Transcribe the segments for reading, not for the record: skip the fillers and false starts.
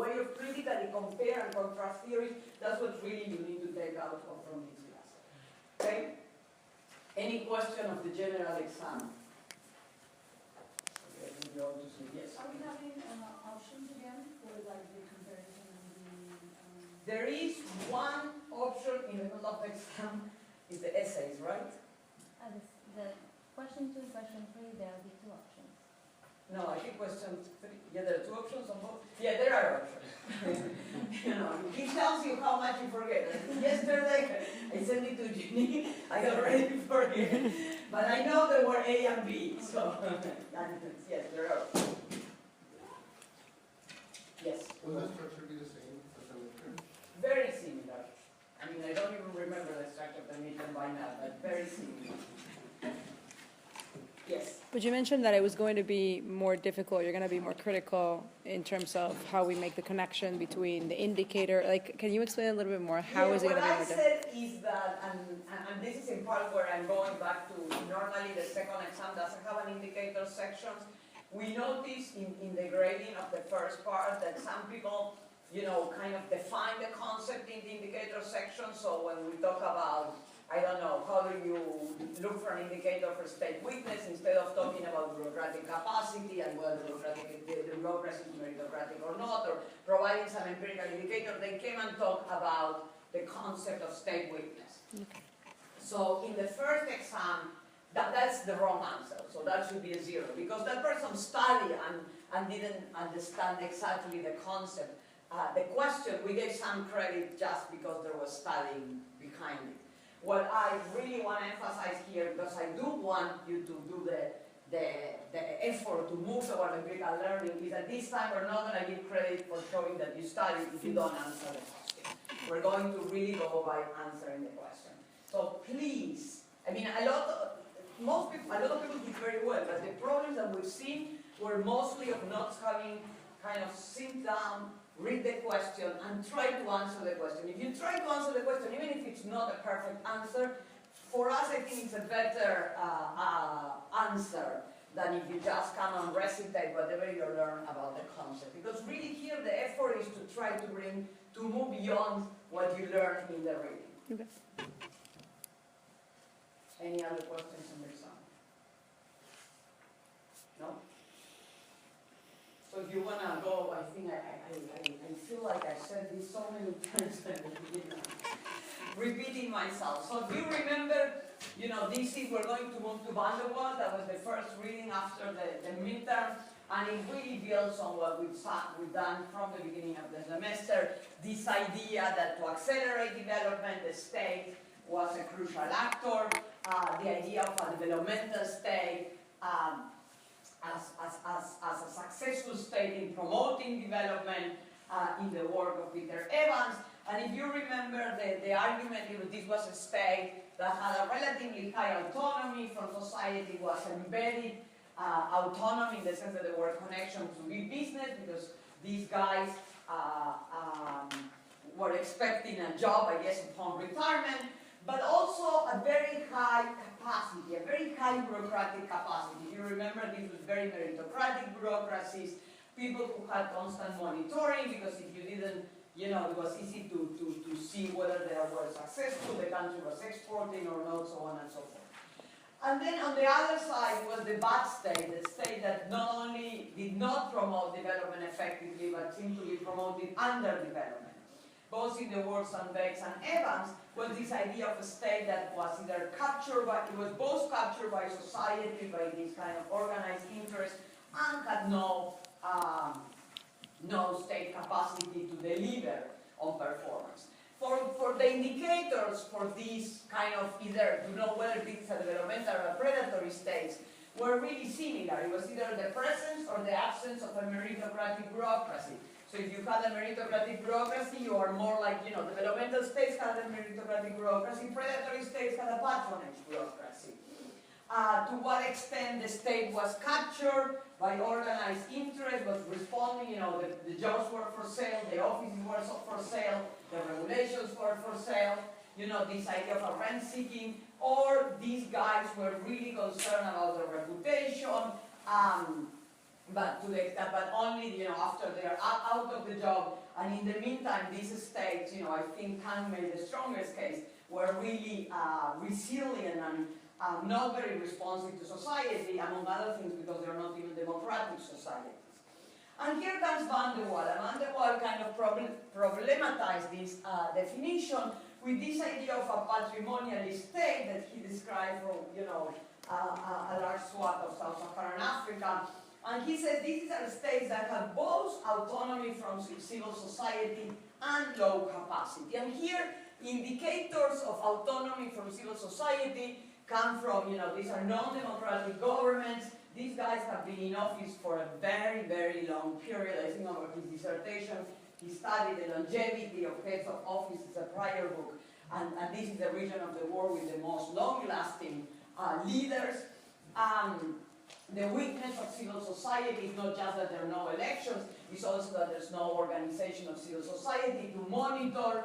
way of critically compare and contrast theories, that's what really you need to take out from this class. Okay? Any question of the general exam? Okay, yes. Are we having options again for like the comparison and the... There is one option in the middle of the exam, is the essays, right? The question 2 and question 3, there will be 2 options. No, I think question 3, yeah, there are 2 options on both. Yeah, there are options. You know, he tells you how much you forget. Yesterday, I sent it to Ginny, I already forget. But I know there were A and B, so yes, there are options. Yes? Will the structure be the same as the midterm? Very similar. I mean, I don't even remember the structure of the midterm by now, but very similar. Yes? But you mentioned that it was going to be more difficult. You're going to be more critical in terms of how we make the connection between the indicator. Like, can you explain a little bit more? How is it going to be more difficult? What I said is that, and this is in part where I'm going back to, normally the second exam doesn't have an indicator section. We notice in the grading of the first part that some people, you know, kind of define the concept in the indicator section. So when we talk about, I don't know, how do you look for an indicator for state weakness instead of talking about bureaucratic capacity and whether the bureaucracy is meritocratic or not, or providing some empirical indicator, they came and talked about the concept of state weakness. Okay. So in the first exam, that's the wrong answer. So that should be a 0 because that person studied and didn't understand exactly the concept. The question, we gave some credit just because there was studying behind it. What I really want to emphasize here, because I do want you to do the effort to move toward empirical learning, is that this time we're not going to give credit for showing that you studied if you don't answer the question. We're going to really go by answering the question. So please, I mean, a lot of people did very well, but the problems that we've seen were mostly of not having kind of sit down, read the question, and try to answer the question. If you try to answer the question, even if it's not a perfect answer, for us I think it's a better answer than if you just come and recitate whatever you learn about the concept. Because really here the effort is to try to move beyond what you learn in the reading. Okay. Any other questions on this one? No? So if you want to go, I think I feel like I said this so many times at the beginning. Repeating myself. So if you remember, you know, this is, we're going to move to Van der Waals. That was the first reading after the midterm. And it really builds on what we've done from the beginning of the semester. This idea that to accelerate development, the state was a crucial actor. The idea of a developmental state as a successful state in promoting development in the work of Peter Evans. And if you remember the argument, this was a state that had a relatively high autonomy from society, was embedded autonomy in the sense that there were connections to big business because these guys were expecting a job, I guess, upon retirement, but also a very high capacity, a very high bureaucratic capacity. If you remember, this was very meritocratic bureaucracies, people who had constant monitoring, because if you didn't, you know, it was easy to see whether they were successful, the country was exporting or not, so on and so forth. And then on the other side was the bad state, the state that not only did not promote development effectively, but seemed to be promoting underdevelopment. Both in the works on Bex and Evans was this idea of a state that was either captured by, it was both captured by society, by this kind of organized interest, and had no state capacity to deliver on performance. For the indicators for these kind of either to know whether this is a developmental or a predatory states were really similar. It was either the presence or the absence of a meritocratic bureaucracy. So if you had a meritocratic bureaucracy, you are more like, you know, developmental states had a meritocratic bureaucracy, predatory states had a patronage bureaucracy. To what extent the state was captured by organized interest, was responding, you know, the jobs were for sale, the offices were for sale, the regulations were for sale, you know, this idea of a rent seeking, or these guys were really concerned about their reputation, but but only, after they're out of the job. And in the meantime, these states, I think can make the strongest case, were really resilient and not very responsive to society, among other things because they're not even democratic societies. And here comes Van der Waal, and Van der Waal kind of problematized this definition with this idea of a patrimonial state that he described from, a large swath of sub-Saharan Africa. And he said these are states that have both autonomy from civil society and low capacity. And here, indicators of autonomy from civil society come from, these are non-democratic governments. These guys have been in office for a very, very long period. I think over his dissertation, he studied the longevity of heads of office. It's a prior book. And this is the region of the world with the most long-lasting leaders. The weakness of civil society is not just that there are no elections, it's also that there's no organization of civil society to monitor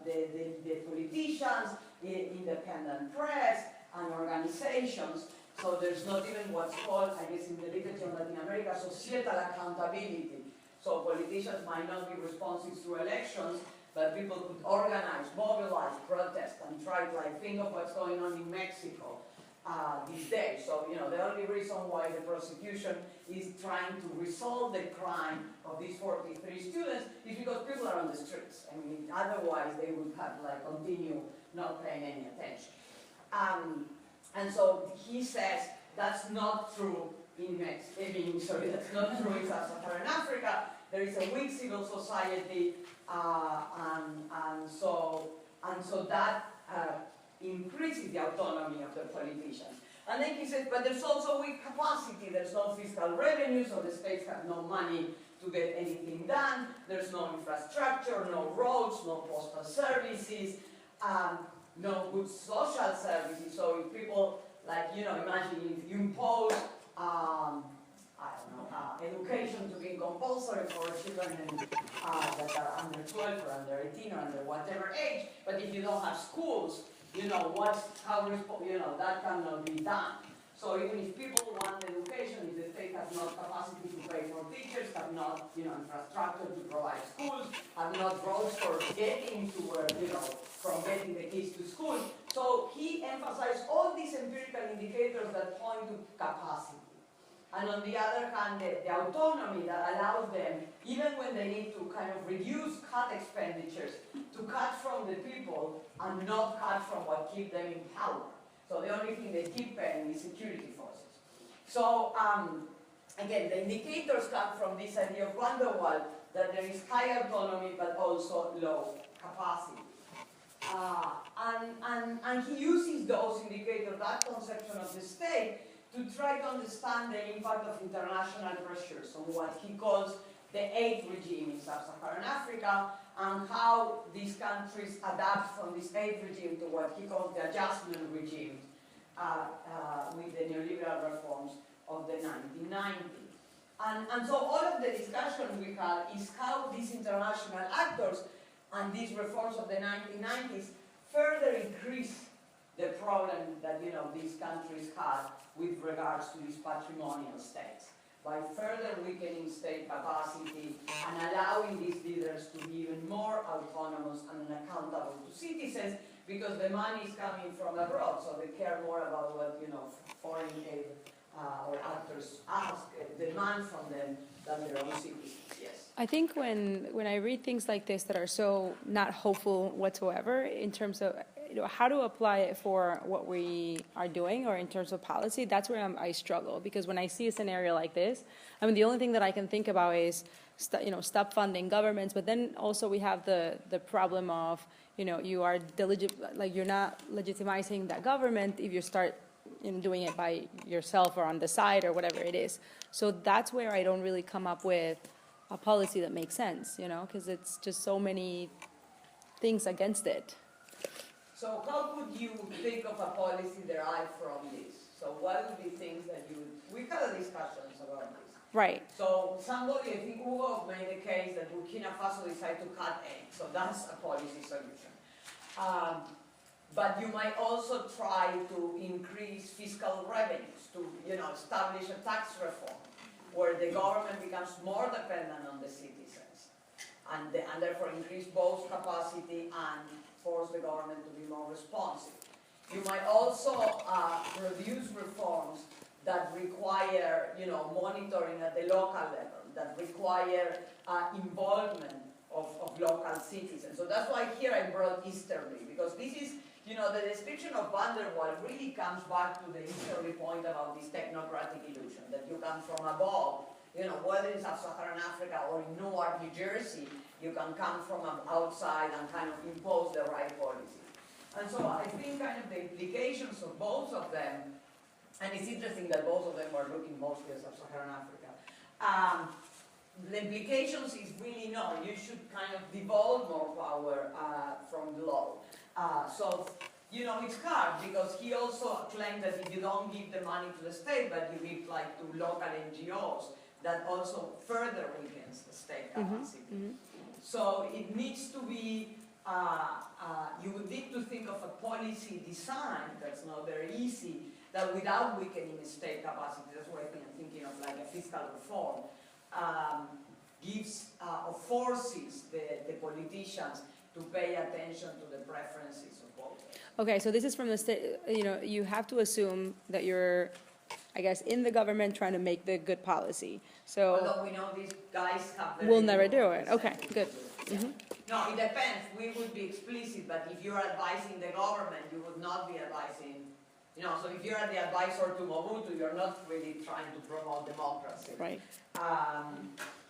the politicians, independent press, and organizations. So there's not even what's called, I guess in the literature in Latin America, societal accountability. So politicians might not be responsive to elections, but people could organize, mobilize, protest, and try to think of what's going on in Mexico these days. So, the only reason why the prosecution is trying to resolve the crime of these 43 students is because people are on the streets. I mean, otherwise they would have continue not paying any attention. And so he says that's not true in that's not true in Sub-Saharan Africa. There is a weak civil society, and so that increases the autonomy of the politicians. And then he says, but there's also weak capacity. There's no fiscal revenue, so the states have no money to get anything done. There's no infrastructure, no roads, no postal services, no good social services. So if people, imagine if you impose, education to be compulsory for children that are under 12 or under 18 or under whatever age, but if you don't have schools, that cannot be done. So even if people want education, if the state has not capacity to pay for teachers, have not, infrastructure to provide schools, have not roads for getting to where, from getting the kids to school. So he emphasized all these empirical indicators that point to capacity. And on the other hand, the autonomy that allows them, even when they need to kind of cut expenditures, to cut from the people and not cut from what keeps them in power. So the only thing they keep paying is security forces. So again, the indicators come from this idea of Van der Waal, that there is high autonomy but also low capacity. And he uses those indicators, that conception of the state, to try to understand the impact of international pressures on what he calls the aid regime in sub-Saharan Africa, and how these countries adapt from this aid regime to what he calls the adjustment regime with the neoliberal reforms of the 1990s. And so all of the discussion we had is how these international actors and these reforms of the 1990s further increase the problem that these countries had with regards to these patrimonial states, by further weakening state capacity and allowing these leaders to be even more autonomous and accountable to citizens, because the money is coming from abroad, so they care more about what foreign aid or actors demand from them than their own citizens. Yes. I think when I read things like this that are so not hopeful whatsoever in terms of how to apply it for what we are doing or in terms of policy, that's where I struggle. Because when I see a scenario like this, the only thing that I can think about is stop funding governments, but then also we have the problem of you are you're not legitimizing that government if you start doing it by yourself or on the side or whatever it is. So that's where I don't really come up with a policy that makes sense, because it's just so many things against it. So how could you think of a policy derived from this? So what would be things that we've had discussions about this. Right. So somebody, I think Hugo made the case that Burkina Faso decided to cut aid. So that's a policy solution. But you might also try to increase fiscal revenues, to, establish a tax reform where the government becomes more dependent on the citizens and therefore increase both capacity and force the government to be more responsive. You might also produce reforms that require, monitoring at the local level, that require involvement of local citizens. So that's why here I brought Easterly, because this is, the description of Van der Waal really comes back to the Easterly point about this technocratic illusion, that you come from above, whether it's Sub-Saharan Africa or in Newark, New Jersey, you can come from outside and kind of impose the right policy. And so I think kind of the implications of both of them, and it's interesting that both of them are looking mostly at Sub-Saharan Africa. The implications is really you should kind of devolve more power from below. So, it's hard because he also claimed that if you don't give the money to the state, but you give like to local NGOs, that also further weakens the state capacity. So it needs to be, you would need to think of a policy design that's not very easy, that without weakening the state capacity, that's why I'm thinking of like a fiscal reform, gives or forces the politicians to pay attention to the preferences of voters. Okay, so this is from the state, you have to assume that you're, I guess, in the government trying to make the good policy. So Although we know these guys have we'll never do it. Okay, good. No, it depends. We would be explicit, but if you're advising the government, you would not be advising, so if you're the advisor to Mobutu, you're not really trying to promote democracy. Right.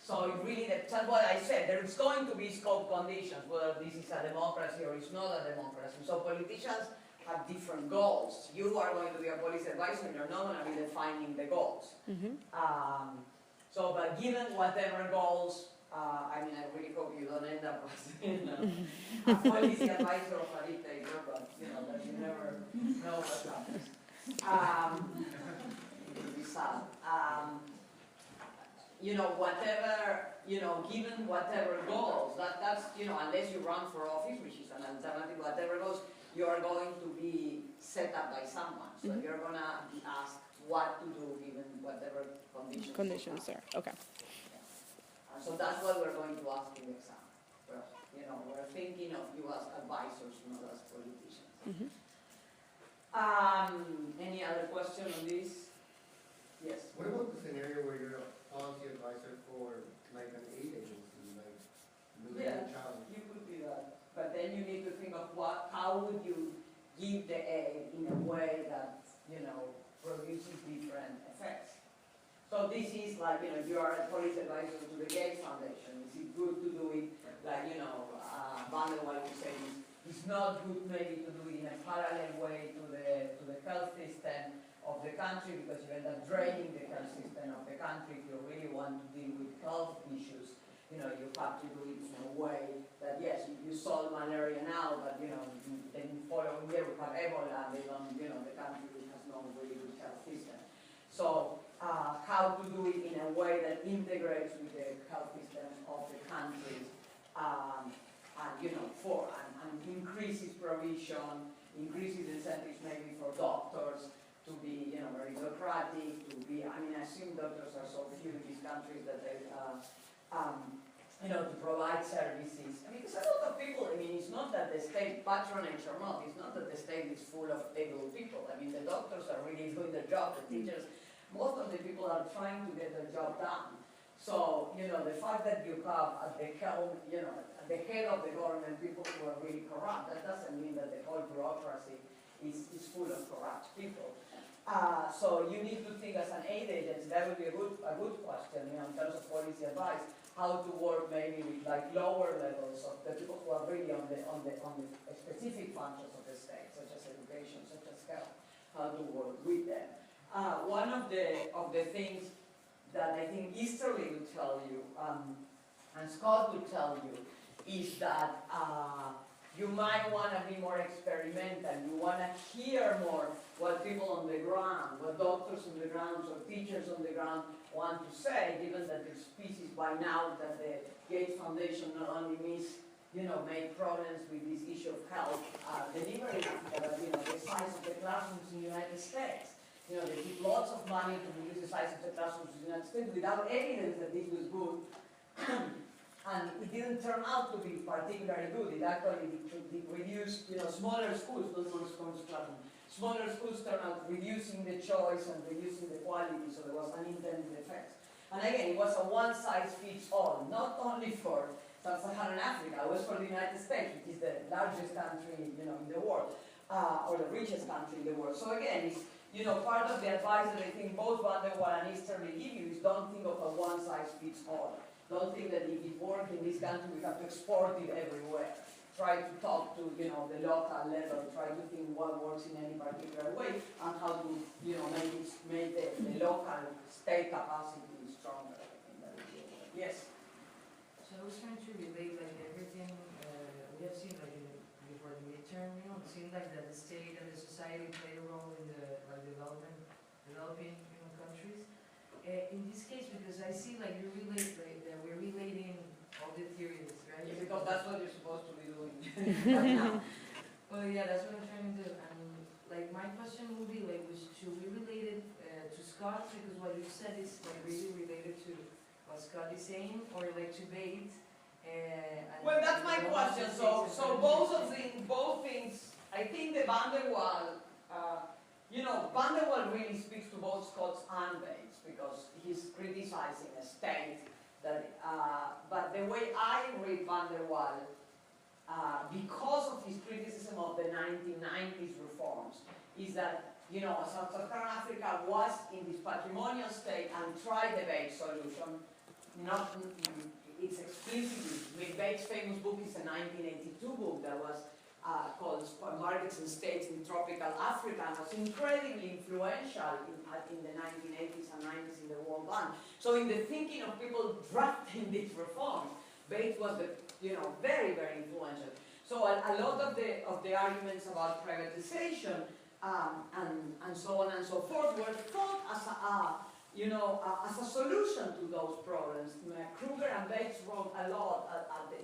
So it really, that's what I said, there is going to be scope conditions, whether this is a democracy or it's not a democracy. So politicians have different goals. You are going to be a policy advisor, you're not going to be defining the goals. But given whatever goals, I really hope you don't end up as a policy advisor of a dictator, but that you never know what happens. It would be sad. Whatever, given whatever goals, that's, unless you run for office, which is an alternative, whatever goals, you are going to be set up by someone. So you're going to be asked what to do given whatever conditions are. Okay. Yeah. So that's what we're going to ask in the exam. We're thinking of you as advisors, not as politicians. Any other question on this? Yes. What about the scenario where you're a policy advisor for like an aid agency, like Millennium Challenge? You could do that. But then you need to think of how would you give the aid in a way that, produces different effects. So this is like, you are a policy advisor to the Gates Foundation. Is it good to do it like, Van der Waal would say it's not good maybe to do it in a parallel way to the health system of the country, because you end up draining the health system of the country. If you really want to deal with health issues, you have to do it in a way that, yes, you solve malaria now, but, then following year we have Ebola, and they don't, the country has no really good health system. So, how to do it in a way that integrates with the health systems of the countries, and increases provision, increases incentives maybe for doctors, to be, very bureaucratic, to be, I assume doctors are so few in these countries that they, to provide services. Because a lot of people, it's not that the state patronage or not, it's not that the state is full of able people. The doctors are really doing their job, the teachers, most of the people are trying to get their job done. So, the fact that you have at the helm, at the head of the government people who are really corrupt, that doesn't mean that the whole bureaucracy is full of corrupt people. So you need to think as an aid agency, that would be a good question, in terms of policy advice, how to work maybe with like lower levels of the people who are really on the specific functions of the state, such as education, such as health, how to work with them. One of the things that I think Easterly will tell you, and Scott will tell you, is that you might want to be more experimental. You want to hear more what people on the ground, what doctors on the ground or teachers on the ground want to say, given that there's species by now that the Gates Foundation not only meets made problems with this issue of health delivery in Africa, but, the size of the classrooms in the United States. They give lots of money to reduce the size of the classrooms in the United States without evidence that this was good. And it didn't turn out to be particularly good. It actually reduced, smaller schools, those were classrooms. Smaller schools turned out reducing the choice and reducing the quality, so there was unintended effects. And again, it was a one-size-fits-all, not only for Sub-Saharan Africa, it was for the United States, which is the largest country, in the world, or the richest country in the world. So again, it's, part of the advice that I think both Van der Waal and Easterly give you is don't think of a one-size-fits-all. Don't think that if it works in this country, we have to export it everywhere. Try to talk to, the local level, try to think what works in any particular way, and how to, make the local state capacity stronger. I think that is it. Yes? So I was trying to relate everything we have seen before the midterm, it seems like that the state and the society play a role in the developing countries. In this case, because I see that we're relating all the theories, right? Yeah, because that's what you're supposed to be doing. Well, yeah, that's what I'm trying to do. And my question would be should we relate it to Scott, because what you said is really related to what Scott is saying, or to Bates? Well, that's my question. So both things. I think the Van der Waal, Van der Waal really speaks to both Scott's and Bates because he's criticizing a state that. But the way I read Van der Waal, because of his criticism of the 1990s reforms, is that Sub-Saharan Africa was in this patrimonial state and tried the Bates solution. It's explicitly, Bates' famous book is a 1982 book that was called Markets and States in Tropical Africa, and was incredibly influential in the 1980s and 90s in the World Bank. So in the thinking of people drafting these reforms, Bates was very, very influential. So a lot of the arguments about privatization and so on and so forth were thought as as a solution to those problems. Kruger and Bates wrote a lot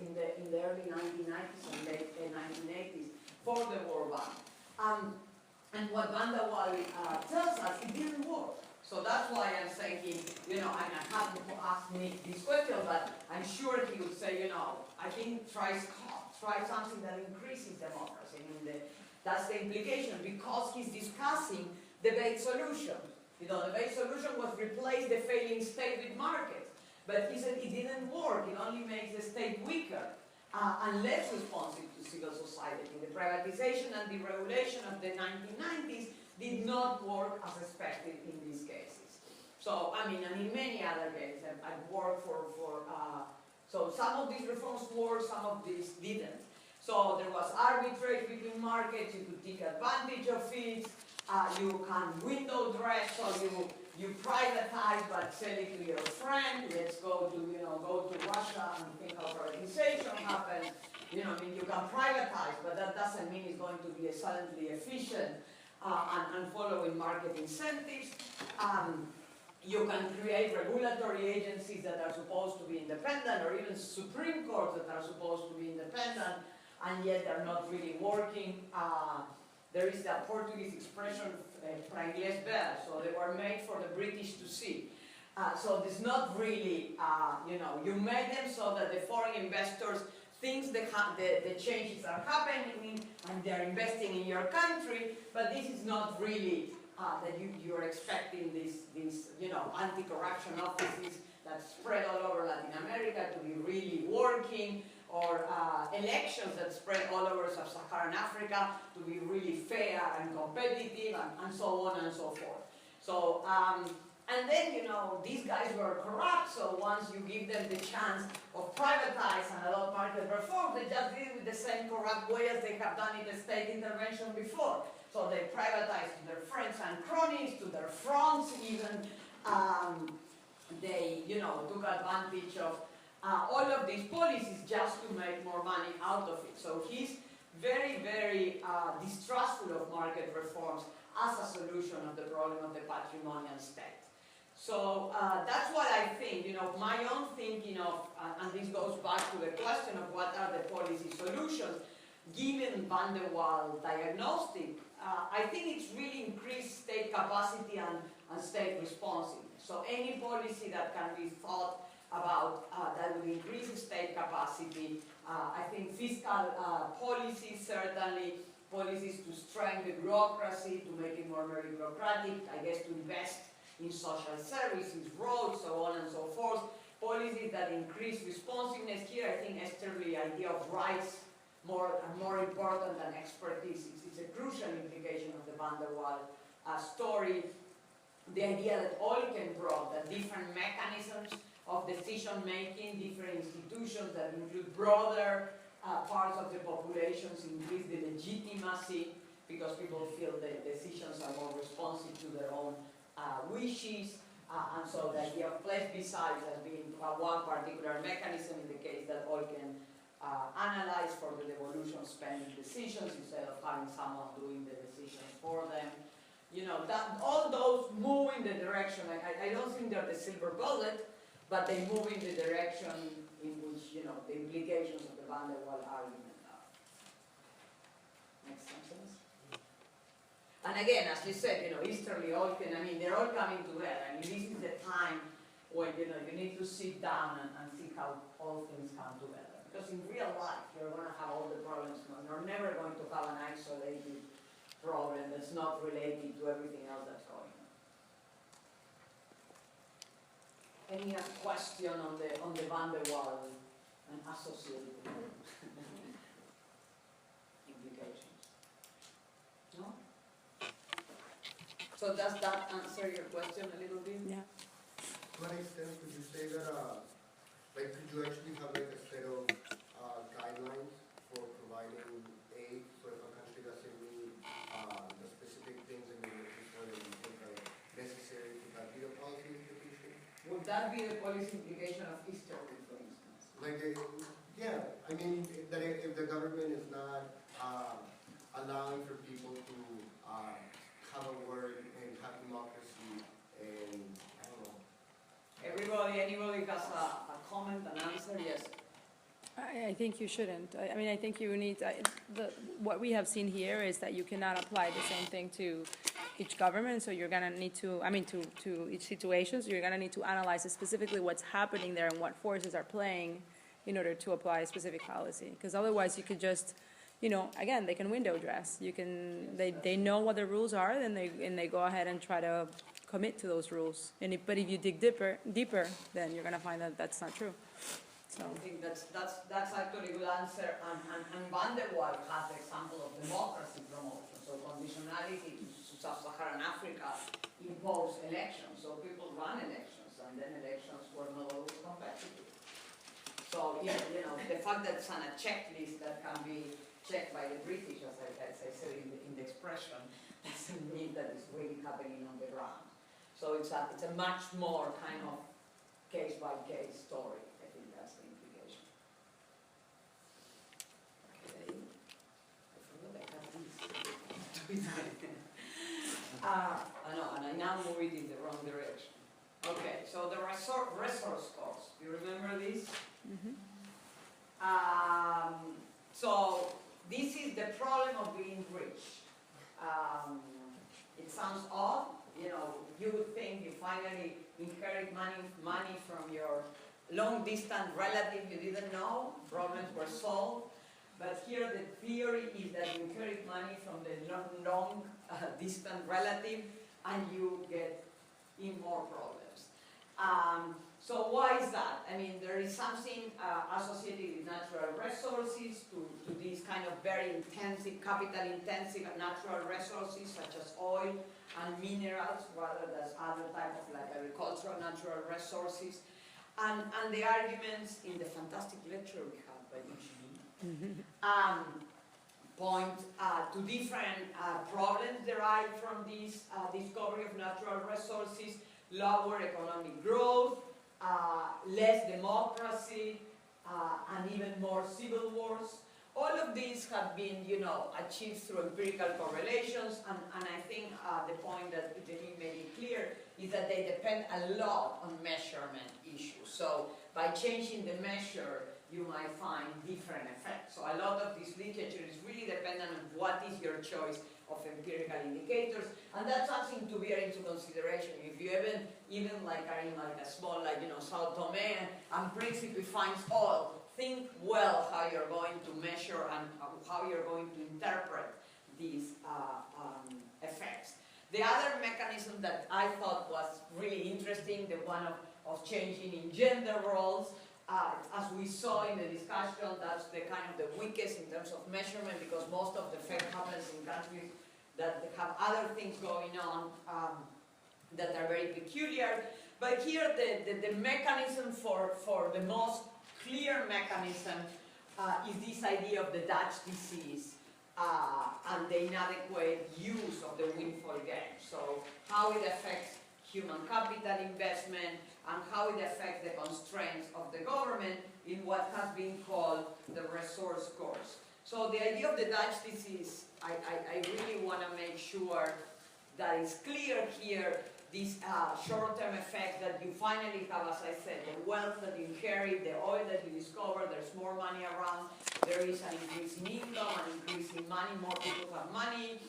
in the early 1990s and late 1980s for the World Bank. And what Van der Waal tells us, it didn't work. So that's why I'm saying, and I haven't asked Nick this question, but I'm sure he would say, I think try something that increases democracy. That's the implication, because he's discussing the Bates solution. The Bates solution was replace the failing state with markets. But he said it didn't work. It only makes the state weaker and less responsive to civil society. The privatization and deregulation of the 1990s did not work as expected in these cases. So, and in many other cases, I've worked so some of these reforms worked, some of these didn't. So there was arbitrage between markets, you could take advantage of it, you can window dress, so you privatize but sell it to your friend. Let's go to Russia and think how privatization happens. You can privatize, but that doesn't mean it's going to be suddenly efficient and following market incentives. You can create regulatory agencies that are supposed to be independent, or even Supreme Courts that are supposed to be independent, and yet they're not really working. There is that Portuguese expression, para inglés ver, so they were made for the British to see. So it's not really, you made them so that the foreign investors think the changes are happening and they're investing in your country, but this is not really that you're expecting these anti-corruption offices that spread all over Latin America to be really working, or elections that spread all over Sub-Saharan Africa to be really fair and competitive, and so on and so forth. So, and then, these guys were corrupt, so once you give them the chance of privatize and adopt market reform, they just did it with the same corrupt way as they have done in the state intervention before. So they privatized to their friends and cronies, to their fronts even. They, took advantage of all of these policies just to make more money out of it. So he's very, very distrustful of market reforms as a solution of the problem of the patrimonial state. So that's what I think, my own thinking of, and and this goes back to the question of what are the policy solutions, given Van der Waal diagnostic, I think it's really increased state capacity and state responsiveness. So any policy that can be thought about that will increase state capacity, I think fiscal policies, certainly policies to strengthen bureaucracy, to make it more very bureaucratic, I guess to invest in social services, roads, so on and so forth. Policies that increase responsiveness. Here, I think Esther's idea of rights more important than expertise. It's a crucial implication of the Van der Waal story. The idea that all can brought, that different mechanisms of decision making, different institutions that include broader parts of the populations increase the legitimacy because people feel the decisions are more responsive to their own wishes. And so the idea of plebiscite as being one particular mechanism in the case that all can analyze for the devolution of spending decisions instead of having someone doing the decisions for them. You know, that all those move in the direction, I don't think they're the silver bullet, but they move in the direction in which, you know, the implications of the Van der Waal argument are. Makes sense? And again, as you said, you know, Easterly Olken, I mean, they're all coming together. I mean, this is the time when, you know, you need to sit down and see how all things come together. Because in real life, you're going to have all the problems. You're never going to have an isolated problem that's not related to everything else that's going on. Any question on the Van der Waal and associated implications? No? So does that answer your question a little bit? Yeah. To what extent could you say that, like, could you actually have like a set of guidelines for providing aid, so if a country doesn't meet the specific things that you're looking for, that you think are necessary, could that be a policy implication? Would that be the policy implication of Easterly, for instance? Like, yeah, I mean, that if the government is not allowing for people to have a word and have democracy, and I don't know. Anybody has a comment, an answer? Yes. I think you shouldn't. I mean, I think you need, what we have seen here is that you cannot apply the same thing to each government, so you're gonna need to, I mean, to each situation, so you're gonna need to analyze specifically what's happening there and what forces are playing in order to apply a specific policy. Because otherwise you could just, you know, again, they can window dress. You can, they know what the rules are, and they go ahead and try to commit to those rules. But if you dig deeper, then you're gonna find that that's not true. So. I think that's actually a good answer. And Van der Waal has the example of democracy promotion. So conditionality to sub-Saharan Africa imposed elections. So people run elections, and then elections were not always competitive. So yeah, you know, the fact that it's on a checklist that can be checked by the British, as I said in the expression, doesn't mean that it's really happening on the ground. So it's a much more kind of case-by-case story. I think that's the implication. Okay. I forgot I had this. I know, and I now move it in the wrong direction. Okay, so the resource cost. You remember this? Mm-hmm. So this is the problem of being rich. It sounds odd, you know. You would think you finally inherit money from your long-distance relative you didn't know. Problems were solved. But here the theory is that you inherit money from the long-distant relative, and you get in more problems. So why is that? I mean, there is something associated with natural resources to these kind of very intensive, capital-intensive natural resources such as oil and minerals, rather than other type of like agricultural natural resources. And the arguments in the fantastic lecture we had by Eugene point to different problems derived from this discovery of natural resources: lower economic growth, less democracy, and even more civil wars. All of these have been, achieved through empirical correlations, and I think the point that Janine made it clear is that they depend a lot on measurement issues. So by changing the measure, you might find different effects. So a lot of this literature is really dependent on what is your choice of empirical indicators, and that's something to bear into consideration. If you even like are in like a small, Sao Tome and Principe finds oil, think well how you're going to measure and how you're going to interpret these effects. The other mechanism that I thought was really interesting, the one of changing in gender roles, as we saw in the discussion, that's the kind of the weakest in terms of measurement, because most of the effect happens in countries that have other things going on that are very peculiar. But here the mechanism for the most clear mechanism is this idea of the Dutch disease and the inadequate use of the windfall gain. So how it affects human capital investment and how it affects the constraints of the government in what has been called the resource course. So the idea of the Dutch disease, I really want to make sure that it's clear here, these short-term effects that you finally have, as I said, the wealth that you inherit, the oil that you discover, there's more money around, there is an increase in income, an increase in money, more people have money,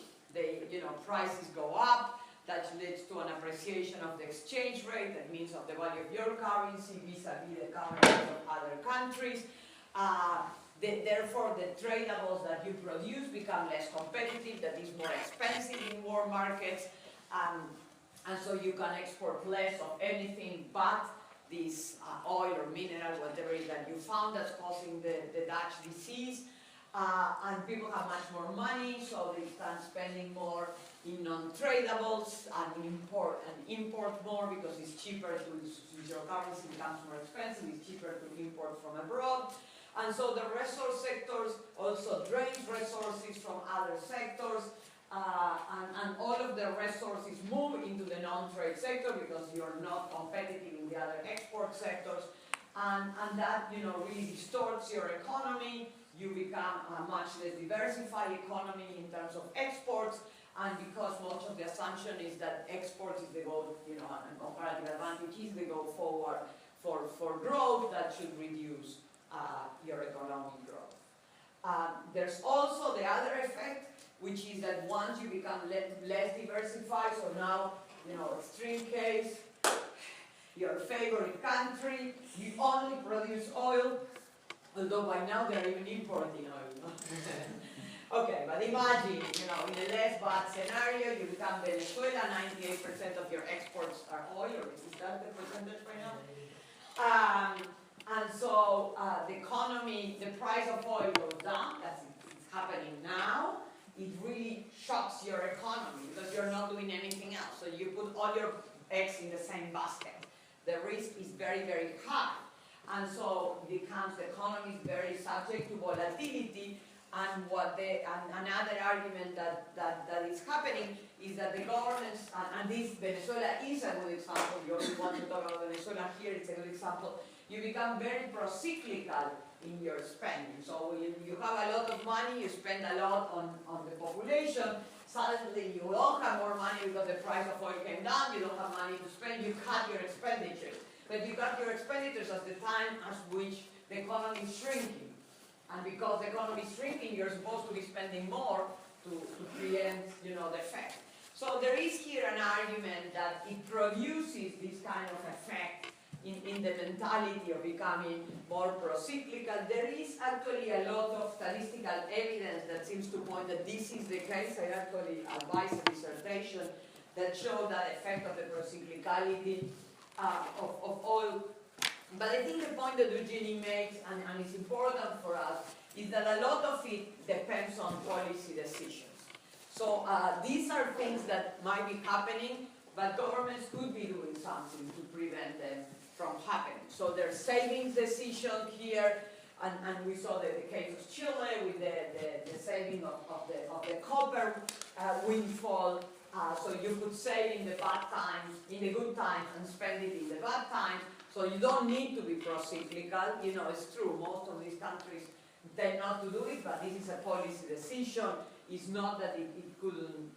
prices go up, that leads to an appreciation of the exchange rate, that means of the value of your currency vis-a-vis the currency of other countries. Therefore, the tradables that you produce become less competitive, that is more expensive in world markets, and so you can export less of anything but this oil or mineral, whatever it is that you found that's causing the Dutch disease. And people have much more money, so they start spending more in non-tradables and import more because it's cheaper your currency becomes more expensive, it's cheaper to import from abroad. And so the resource sectors also drains resources from other sectors, and all of the resources move into the non-trade sector because you're not competitive in the other export sectors, and that really distorts your economy. You become a much less diversified economy in terms of exports, and because most of the assumption is that exports is the goal, and comparative advantage is the go forward for growth, that should reduce your economic growth. There's also the other effect, which is that once you become less diversified, so now, extreme case, your favorite country, you only produce oil, although by now they're even importing oil. Okay, but imagine, in a less bad scenario, you become Venezuela, 98% of your exports are oil, or is that the percentage right now? And so the economy, the price of oil goes down, that's it's happening now. It really shocks your economy because you're not doing anything else. So you put all your eggs in the same basket. The risk is very, very high. And so the economy is very subject to volatility. And another argument that is happening is that the governments, and this Venezuela is a good example, you only want to talk about Venezuela here, it's a good example, you become very pro-cyclical in your spending. So you have a lot of money, you spend a lot on the population, suddenly you don't have more money because the price of oil came down, you don't have money to spend, you cut your expenditures. But you cut your expenditures at the time at which the economy is shrinking. And because the economy is shrinking, you're supposed to be spending more to preempt, the effect. So there is here an argument that it produces this kind of effect in the mentality of becoming more pro-cyclical. There is actually a lot of statistical evidence that seems to point that this is the case. I actually advised a dissertation that showed that effect of the pro-cyclicality of oil. But I think the point that Eugenie makes, and it's important for us, is that a lot of it depends on policy decisions. So these are things that might be happening, but governments could be doing something to prevent them from happening. So there's savings decision here, and we saw the case of Chile with the saving of the copper windfall. So you could save in the bad times, in the good times, and spend it in the bad times. So you don't need to be pro-cyclical. It's true, most of these countries tend not to do it, but this is a policy decision. It's not that it couldn't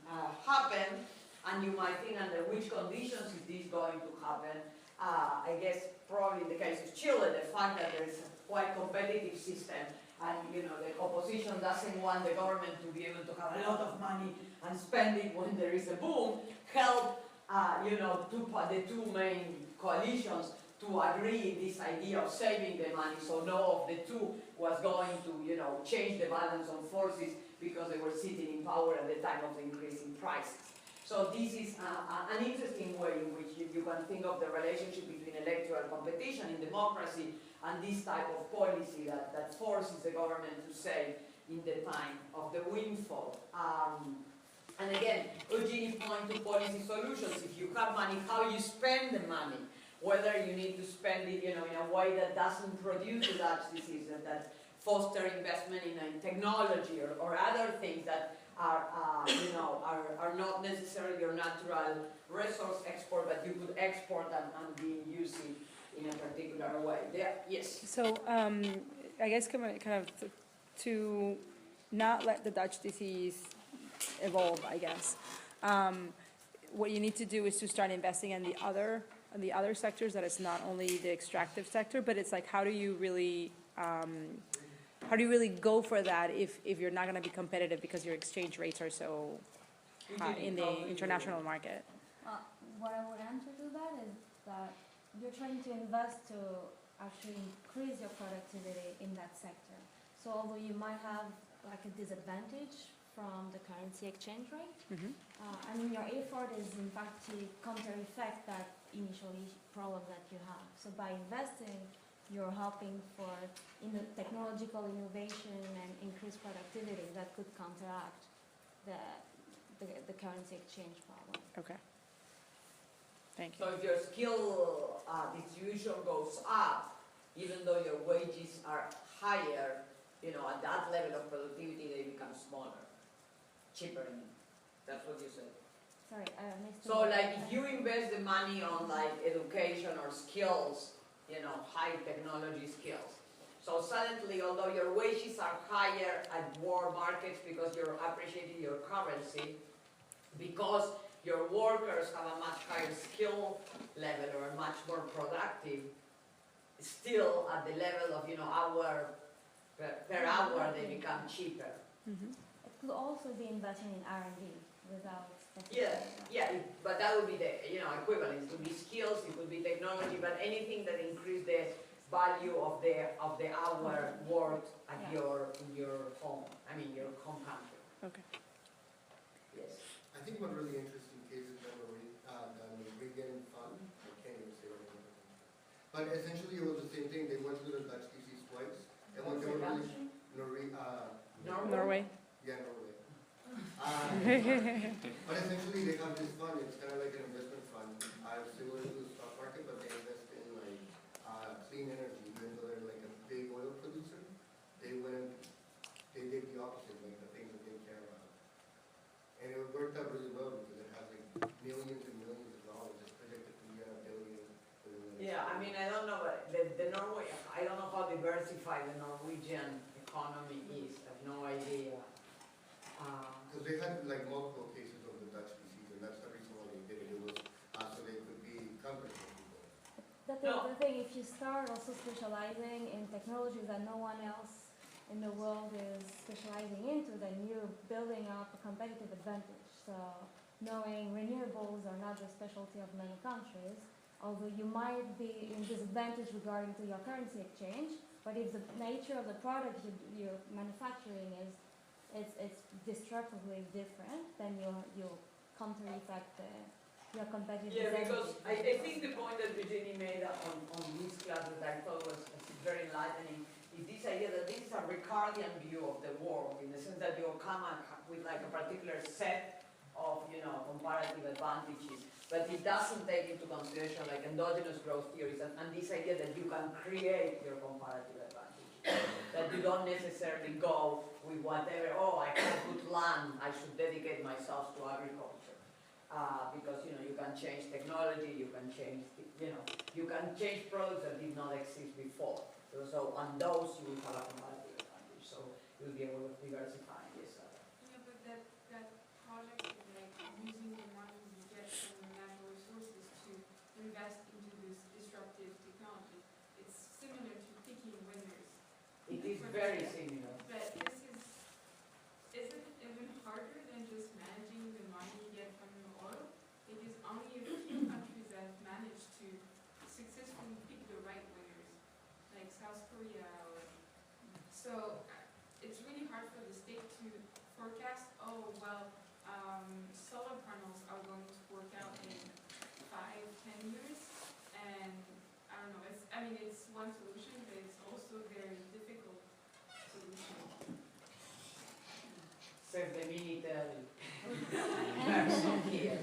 happen, and you might think under which conditions is this going to happen. I guess probably in the case of Chile, the fact that there is a quite competitive system, and the opposition doesn't want the government to be able to have a lot of money and spend it when there is a boom, help the two main coalitions to agree this idea of saving the money, so no of the two was going to change the balance of forces because they were sitting in power at the time of the increasing prices. So this is an interesting way in which you can think of the relationship between electoral competition in democracy and this type of policy that forces the government to save in the time of the windfall. And again, Eugenie points to policy solutions. If you have money, how you spend the money, whether you need to spend it in a way that doesn't produce the Dutch disease, that foster investment in technology or other things that are not necessarily your natural resource export, but you could export and be used in a particular way. Yes? So I guess kind of to not let the Dutch disease evolve, I guess, what you need to do is to start investing in the other sectors, that it's not only the extractive sector, but it's like how do you really go for that if you're not going to be competitive because your exchange rates are so high in the international market? What I would answer to that is that you're trying to invest to actually increase your productivity in that sector. So although you might have like a disadvantage from the currency exchange rate, your effort is in fact to counter-effect that initial problem that you have. So by investing, you're helping for technological innovation and increased productivity that could counteract the currency exchange problem. Okay. Thank you. So if your skill distribution goes up, even though your wages are higher, at that level of productivity they become smaller, cheaper. That's what you said. Sorry, I missed. So like if you invest the money on like education or skills, high technology skills. So suddenly, although your wages are higher at war markets because you're appreciating your currency, because your workers have a much higher skill level or are much more productive, still at the level of, hour per hour, they become cheaper. It could also be investing in R&D without. But that would be the equivalent. It would be skills, it would be technology, but anything that increase the value of the hour worked at your home. Your home country. Okay. Yes. I think one really interesting case is the Norwegian fund. I can't even say what it is. But essentially it was the same thing. They went through the Dutch disease twice. And when they were really Norway. Yeah, Norway. But essentially they have this fund. It's kind of like an investment fund, similar to the stock market, but they invest in clean energy. Even though they're like a big oil producer, they did the opposite, like the things that they care about. And it worked out really well because it has like millions and millions of dollars. It's predicted to be $1 billion. I don't know, but the Norway, I don't know how diversified the Norwegian economy is. I have no idea. Because they had like multiple cases of the Dutch disease, and that's the reason why they did it. It was so they could be comfortable people. The thing, if you start also specializing in technologies that no one else in the world is specializing into, then you're building up a competitive advantage. So knowing renewables are not the specialty of many countries, although you might be in disadvantage regarding to your currency exchange, but if the nature of the product you're manufacturing it's destructively different, then you'll counter-effect your competitive advantage. Because I think the point that Eugenie made on this class that I thought was very enlightening is this idea that this is a Ricardian view of the world, in the sense that you come with like a particular set of comparative advantages, but it doesn't take into consideration like endogenous growth theories and this idea that you can create your comparative advantage, that you don't necessarily go with whatever, I have good land, I should dedicate myself to agriculture. Because you can change technology, you can change you can change products that did not exist before. So on those you will have a comparative advantage. you'll be able to diversify this. Yeah, but that project is like using the money you get from the natural resources to invest into this disruptive technology. It's similar to picking winners. It is very similar. But this isn't even harder than just managing the money you get from the oil. It is only a few countries that have managed to successfully pick the right winners, like South Korea. So it's really hard for the state to forecast, oh, well, solar panels are going to work out in 5, 10 years. And I don't know, it's one solution, but it's also a very difficult solution. Says the military person here.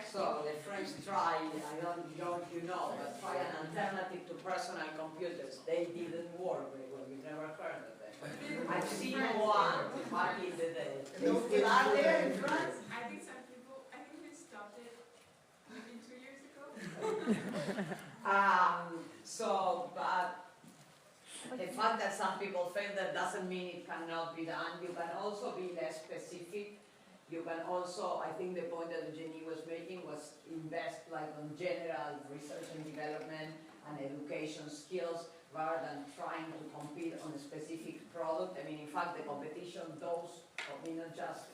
So the French tried, I don't know if you know, but try an alternative to personal computers. They didn't work very well. You've never heard of them. I've seen one back in the day. They still are there in France? I think they stopped it maybe 2 years ago. But the fact that some people fail, that doesn't mean it cannot be done. You can also be less specific. You can also, I think the point that Eugenie was making was invest like on general research and development and education skills rather than trying to compete on a specific product. I mean, in fact, the competition, not just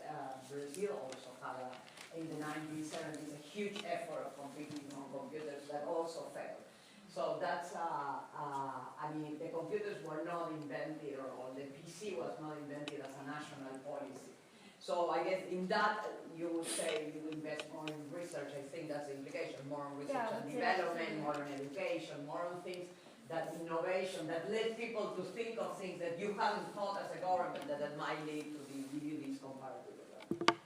Brazil also had in the 1970s a huge effort of competing on computers that also failed. So that's, the computers were not invented, or the PC was not invented as a national policy. So I guess in that, you would say you invest more in research. I think that's the implication, more on research and development, more on education, more on things that innovation, that led people to think of things that you haven't thought as a government that might lead to give you these comparative advantages.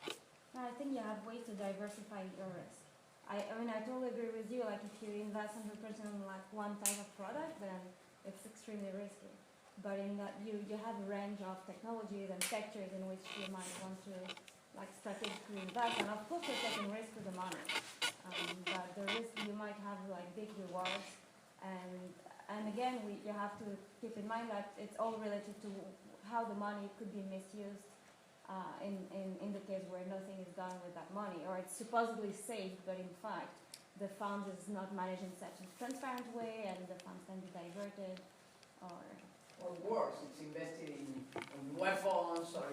I think you have ways to diversify your risk. I totally agree with you. Like if you invest 100% in like one type of product, then it's extremely risky. But in that you have a range of technologies and sectors in which you might want to like strategically invest, and of course you're taking risk with the money. But the risk, you might have like big rewards, and again you have to keep in mind that it's all related to how the money could be misused. In the case where nothing is done with that money, or it's supposedly safe, but in fact the fund is not managed in such a transparent way, and the funds can be diverted, or worse, it's invested in weapons or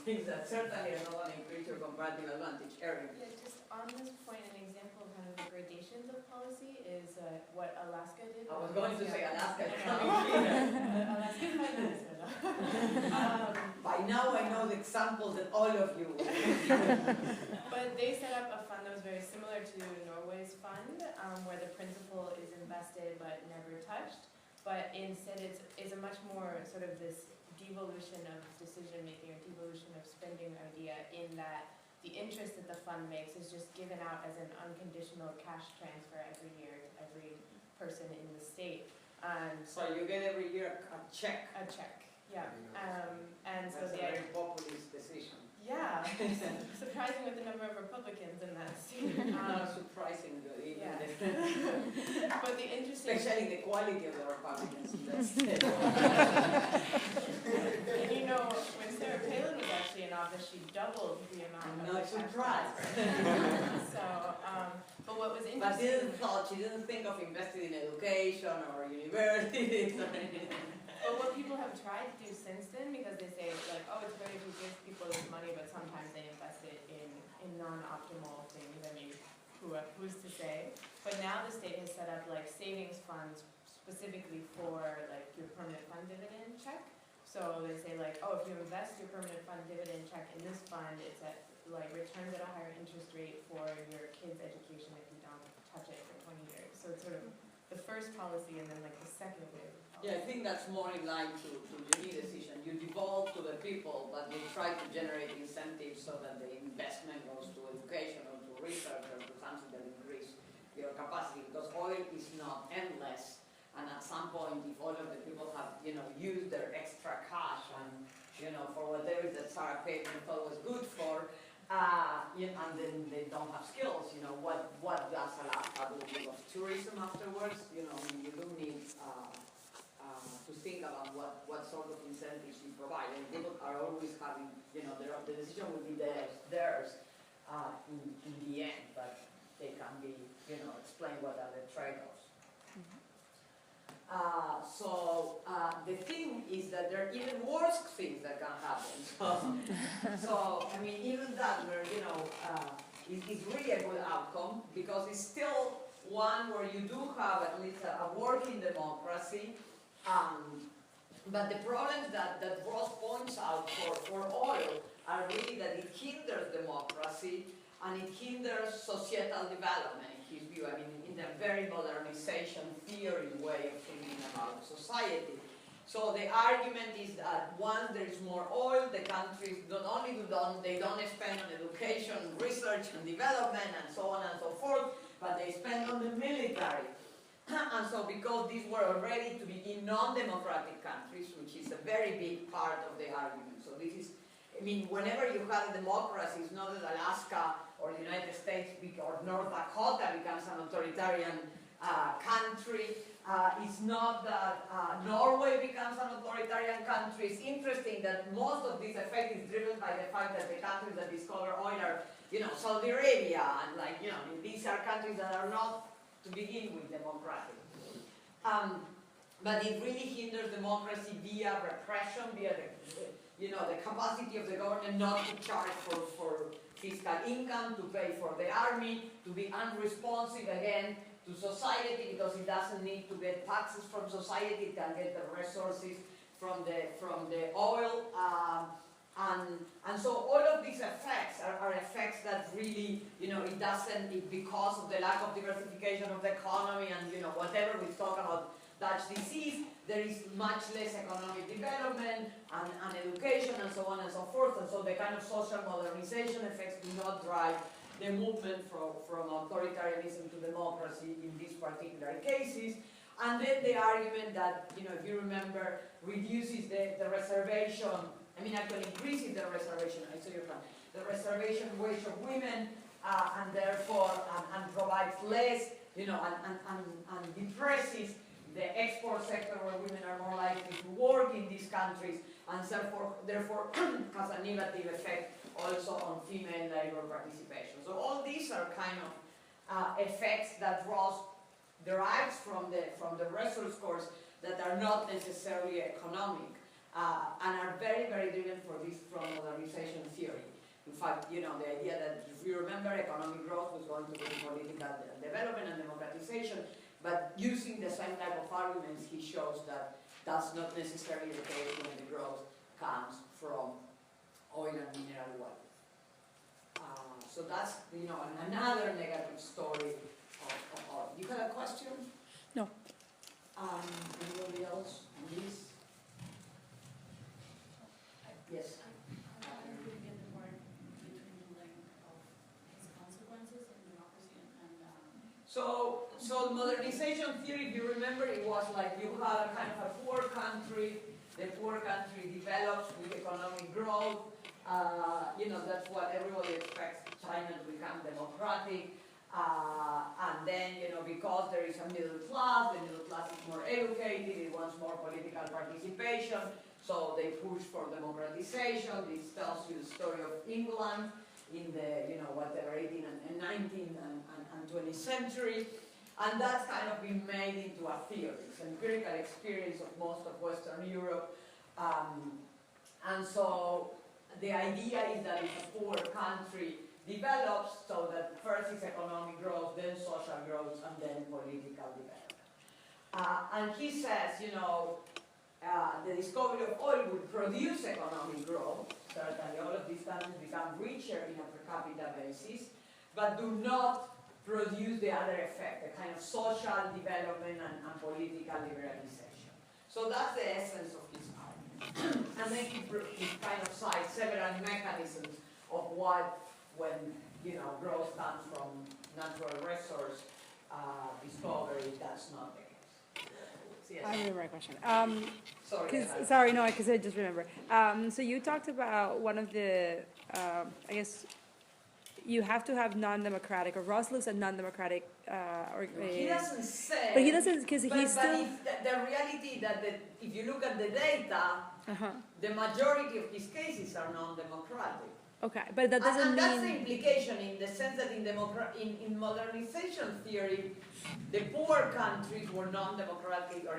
things that certainly are not going to increase your comparative advantage. Erin. Yeah, just on this point, an example of kind of the gradations of policy is what Alaska did. I was going to say Alaska. Alaska's my Minnesota. By now I know the examples that all of you But they set up a fund that was very similar to Norway's fund, where the principal is invested but never touched. But instead it's a much more sort of this devolution of decision making or devolution of spending idea, in that the interest that the fund makes is just given out as an unconditional cash transfer every year to every person in the state. So you get every year a check. A check, yeah. And so That's a very populist decision. yeah, surprising with the number of Republicans in that state. Not surprising, really. Yeah. But the interesting, Especially the quality of the Republicans in that state. and when Sarah Palin was actually in office, she doubled the amount I'm of not the cash surprised. transfer. So, but what was But interesting. she didn't think of investing in education or universities or anything. But what people have tried to do since then, because they say like, oh, it's great if you give people this money, but sometimes they invest it in non-optimal things. I mean, who's to say? But now the state has set up like savings funds specifically for like your permanent fund dividend check. So they say like, oh, if you invest your permanent fund dividend check in this fund, it's at like returns at a higher interest rate for your kids' education if you don't touch it for 20 years. So it's sort of the first policy and then like the second wave. Yeah, I think that's more in line to the decision. You devolve to the people, but you try to generate incentives so that the investment goes to education or to research or to something that increases your capacity. Because oil is not endless, and at some point, if all of the people have, used their extra cash and, for whatever that Sarah Palin thought was good for, and then they don't have skills, what does Alaska do? Because tourism afterwards, you do need to think about what sort of incentives you provide. And people are always having, the decision will be theirs in the end, but they can be, explain what are the trade-offs. The thing is that there are even worse things that can happen. So I mean, even that, where, it's really a good outcome, because it's still one where you do have at least a working democracy. But the problems that Ross points out for oil are really that it hinders democracy and it hinders societal development, in his view. I mean, in the very modernization theory way of thinking about society. So the argument is that once there is more oil, the countries not only they don't spend on education, research and development and so on and so forth, but they spend on the military. And so because these were already to begin non-democratic countries, which is a very big part of the argument. So this is, I mean, whenever you have a democracy, it's not that Alaska or the United States or North Dakota becomes an authoritarian country. It's not that Norway becomes an authoritarian country. It's interesting that most of this effect is driven by the fact that the countries that discover oil are, Saudi Arabia, and these are countries that are not, to begin with, democratic. But it really hinders democracy via repression, via the capacity of the government not to charge for fiscal income, to pay for the army, to be unresponsive again to society, because it doesn't need to get taxes from society, it can get the resources from the oil. And so all of these effects are effects that really, because of the lack of diversification of the economy and, whatever we talk about Dutch disease, there is much less economic development and education and so on and so forth. And so the kind of social modernization effects do not drive the movement from authoritarianism to democracy in these particular cases. And then the argument that, if you remember, reduces the reservation, actually increases the reservation, the reservation wage of women, and therefore, and provides less, and depresses the export sector where women are more likely to work in these countries, and therefore has a negative effect also on female labor participation. So all these are kind of effects that Ross derives from the resource course that are not necessarily economic. And are very, very driven from modernization theory. In fact, the idea that, if you remember, economic growth was going to be political development and democratization, but using the same type of arguments, he shows that that's not necessarily the case when the growth comes from oil and mineral wealth. So that's, another negative story of oil. You had a question? No. Anybody else on this? Yes. I don't really get the part between the link of its consequences and democracy and So modernization theory, if you remember, it was like you have a kind of a poor country, the poor country develops with economic growth, that's what everybody expects China to become democratic, and then, because there is a middle class, the middle class is more educated, it wants more political participation, so they push for democratization. This tells you the story of England in the, 18th and 19th and 20th century. And that's kind of been made into a theory. It's an empirical experience of most of Western Europe. And so the idea is that if a poor country develops, so that first is economic growth, then social growth, and then political development. And he says, the discovery of oil would produce economic growth. Certainly all of these countries become richer in a per capita basis, but do not produce the other effect, the kind of social development and political liberalization. So that's the essence of his argument. And then he kind of cites several mechanisms of what, when growth comes from natural resource discovery, that's not the case. Yes. I remember my question. Sorry. Because I just remember. So you talked about one of the, I guess, you have to have non-democratic, or Ross looks at non-democratic, He doesn't say. but he doesn't, because But, he's but still. if the reality that if you look at the data, Uh-huh. the majority of his cases are non-democratic. Okay, but that doesn't And that's the mean, implication in the sense that in modernization theory, the poor countries were non-democratic, or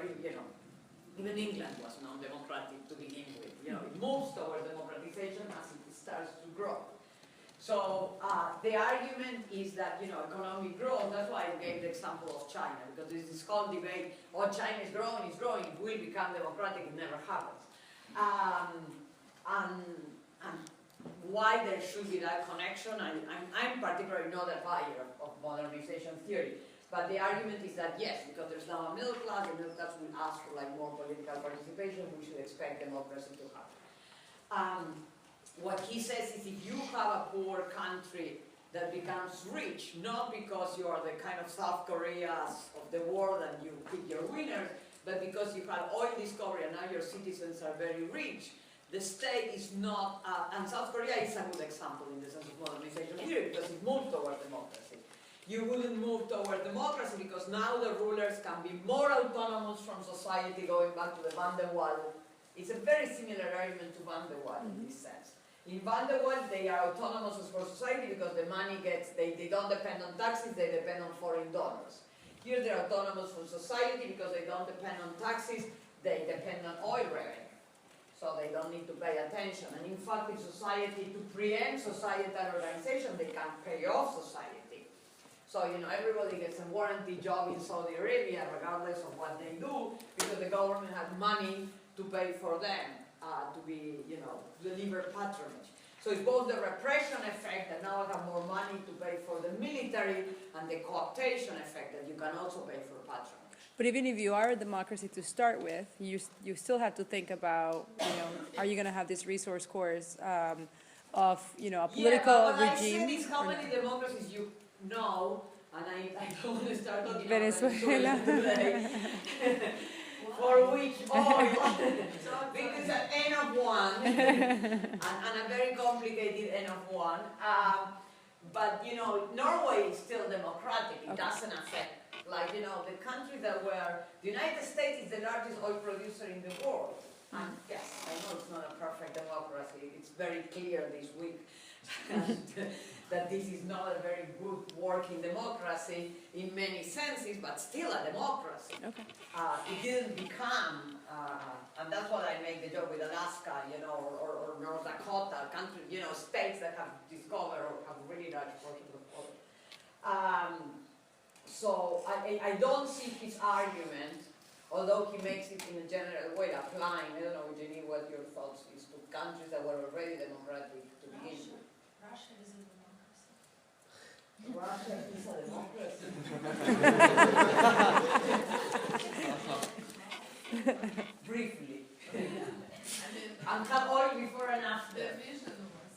even England was non-democratic to begin with. It moves toward democratization as it starts to grow. So the argument is that economic growth. That's why I gave the example of China, because there's this whole debate: China is growing, it will become democratic. It never happens. And why there should be that connection? I'm particularly not a buyer of modernization theory. But the argument is that yes, because there's now a middle class, the middle class will ask for more political participation, we should expect democracy to happen. What he says is if you have a poor country that becomes rich, not because you are the kind of South Koreas of the world and you pick your winners, but because you had oil discovery and now your citizens are very rich, the state is not, and South Korea is a good example in the sense of modernization theory because it moved toward democracy. You wouldn't move toward democracy because now the rulers can be more autonomous from society, going back to the Van der Waal. It's a very similar argument to Van der Waal in this sense. In Van der Waal, they are autonomous for society because the money they don't depend on taxes, they depend on foreign donors. Here they're autonomous for society because they don't depend on taxes, they depend on oil revenue. So they don't need to pay attention. And in fact, in society, to preempt societal organization, they can pay off society. So, everybody gets a warranty job in Saudi Arabia, regardless of what they do, because the government has money to pay for them, to be, deliver patronage. So it's both the repression effect that now I have more money to pay for the military, and the cooptation effect that you can also pay for patronage. but even if you are a democracy to start with, you still have to think about, are you going to have this resource course of, a political but what regime? I said is how or many not? democracies you know, and I don't want to start talking Venezuela. about Venezuela today, for which oil, because an N of one, and a very complicated N of one, but Norway is still democratic, it doesn't affect, the countries that were, the United States is the largest oil producer in the world, and yes, I know it's not a perfect democracy, it's very clear this week that this is not a very good working democracy in many senses, but still a democracy. Okay. It didn't become, and that's what I make the joke with Alaska, or North Dakota, countries, states that have discovered or have really large portions of oil. So I don't see his argument, although he makes it in a general way, applying, I don't know, Jenny, what your thoughts is to countries that were already democratic to begin with. Russia is a democracy. Russia is a democracy. Briefly. And have oil before and after. The vision was,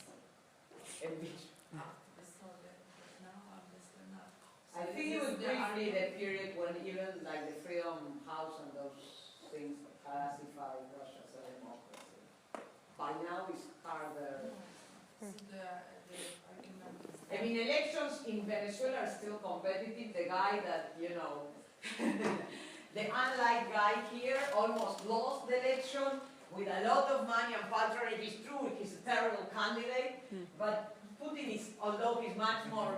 And which- so that now obviously not. I think it was briefly the period when even the Freedom House and those things classified Russia as a democracy. By now it's harder. So the argument is I mean, elections in Venezuela are still competitive. The guy that, the unlike guy here almost lost the election with a lot of money and patronage. It's true, he's a terrible candidate, but Putin is, although he's much more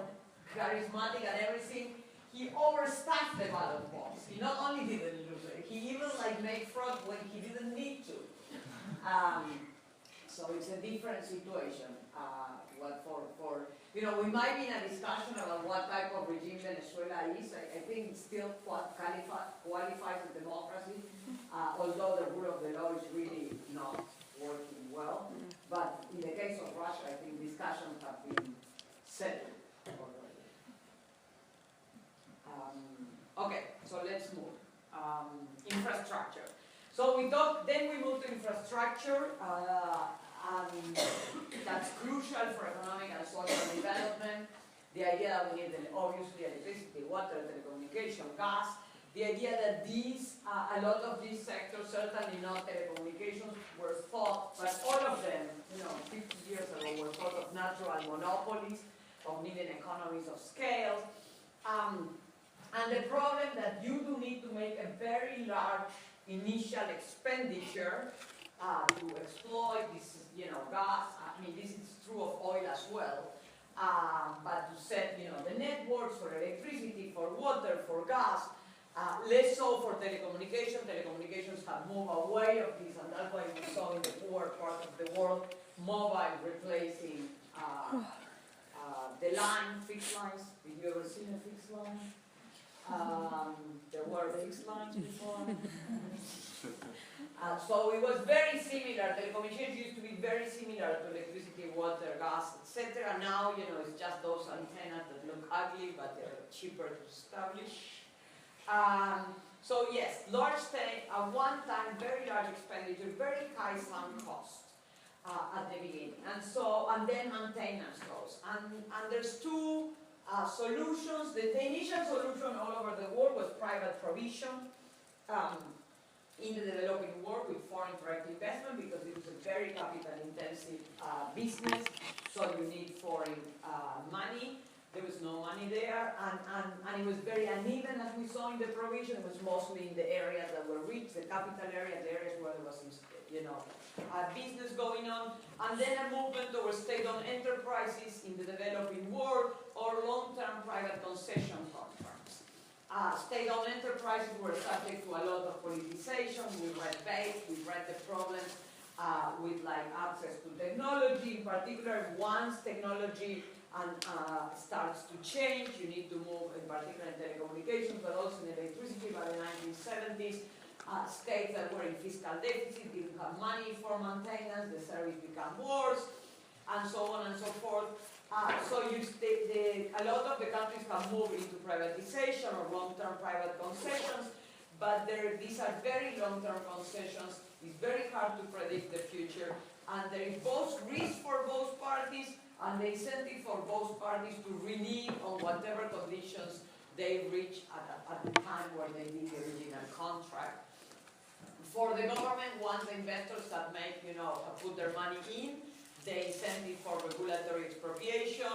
charismatic and everything, he overstaffed the ballot box. He not only didn't lose it, he even made fraud when he didn't need to. So it's a different situation. We might be in a discussion about what type of regime Venezuela is. I think it still qualifies as democracy, although the rule of the law is really not working well. But in the case of Russia, I think discussions have been settled already. Okay, so let's move. Infrastructure. So then we move to infrastructure. That's crucial for economic and social development. The idea that we need obviously electricity, water, telecommunication, gas. The idea that a lot of these sectors, certainly not telecommunications, were thought, but all of them, 50 years ago, were thought of natural monopolies. of needing economies of scale. And the problem that you do need to make a very large initial expenditure to exploit this, gas. I mean, this is true of oil as well. But to set, the networks for electricity, for water, for gas, less so for telecommunication. Telecommunications have moved away of this, and that's why we saw in the poor part of the world mobile replacing the line, fixed lines. Have you ever seen a fixed line? There were fixed lines before. So it was very similar. Telecommunications used to be very similar to electricity, water, gas, etc. Now, it's just those antennas that look ugly, but they're cheaper to establish. So yes, large thing, a one-time, very large expenditure, very high sunk cost at the beginning, and then maintenance costs. And there's two solutions. The initial solution all over the world was private provision. In the developing world with foreign direct investment, because it was a very capital-intensive business, so you need foreign money. There was no money there, and it was very uneven, as we saw in the provision. It was mostly in the areas that were rich, the capital areas, the areas where there was, business going on, and then a movement towards state-owned enterprises in the developing world or long-term private concession contracts. State-owned enterprises were subject to a lot of politicization. We read BASE, we read the problems with access to technology. In particular, once technology starts to change, you need to move, in particular in telecommunications, but also in electricity. By the 1970s, states that were in fiscal deficit didn't have money for maintenance, the service became worse, and so on and so forth. So a lot of the countries have moved into privatization or long-term private concessions, but these are very long-term concessions. It's very hard to predict the future, and there is both risk for both parties and the incentive for both parties to renege on whatever conditions they reach at the time where they did the original contract. For the government, once the investors have put their money in, the incentive for regulatory expropriation,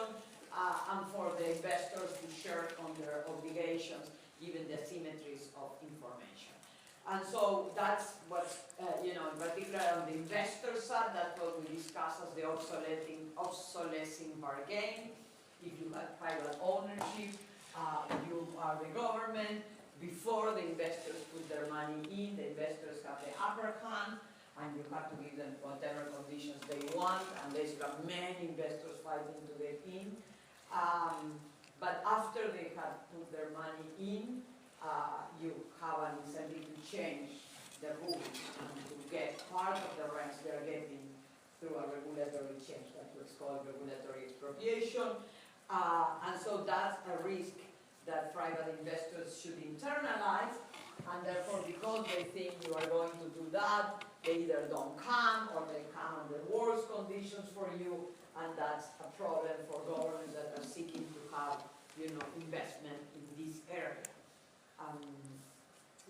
and for the investors to share on their obligations, given the asymmetries of information. And so that's what, in particular on the investor side, that's what we discuss as the obsolescing bargain. If you have private ownership, you are the government. Before the investors put their money in, the investors have the upper hand, and you have to give them whatever conditions they want, and there's many investors fighting to get in. But after they have put their money in, you have an incentive to change the rules and to get part of the rents they're getting through a regulatory change. That's what's called regulatory expropriation. And so that's a risk that private investors should internalize, and therefore because they think you are going to do that, they either don't come or they come under worse conditions for you, and that's a problem for governments that are seeking to have, investment in this area.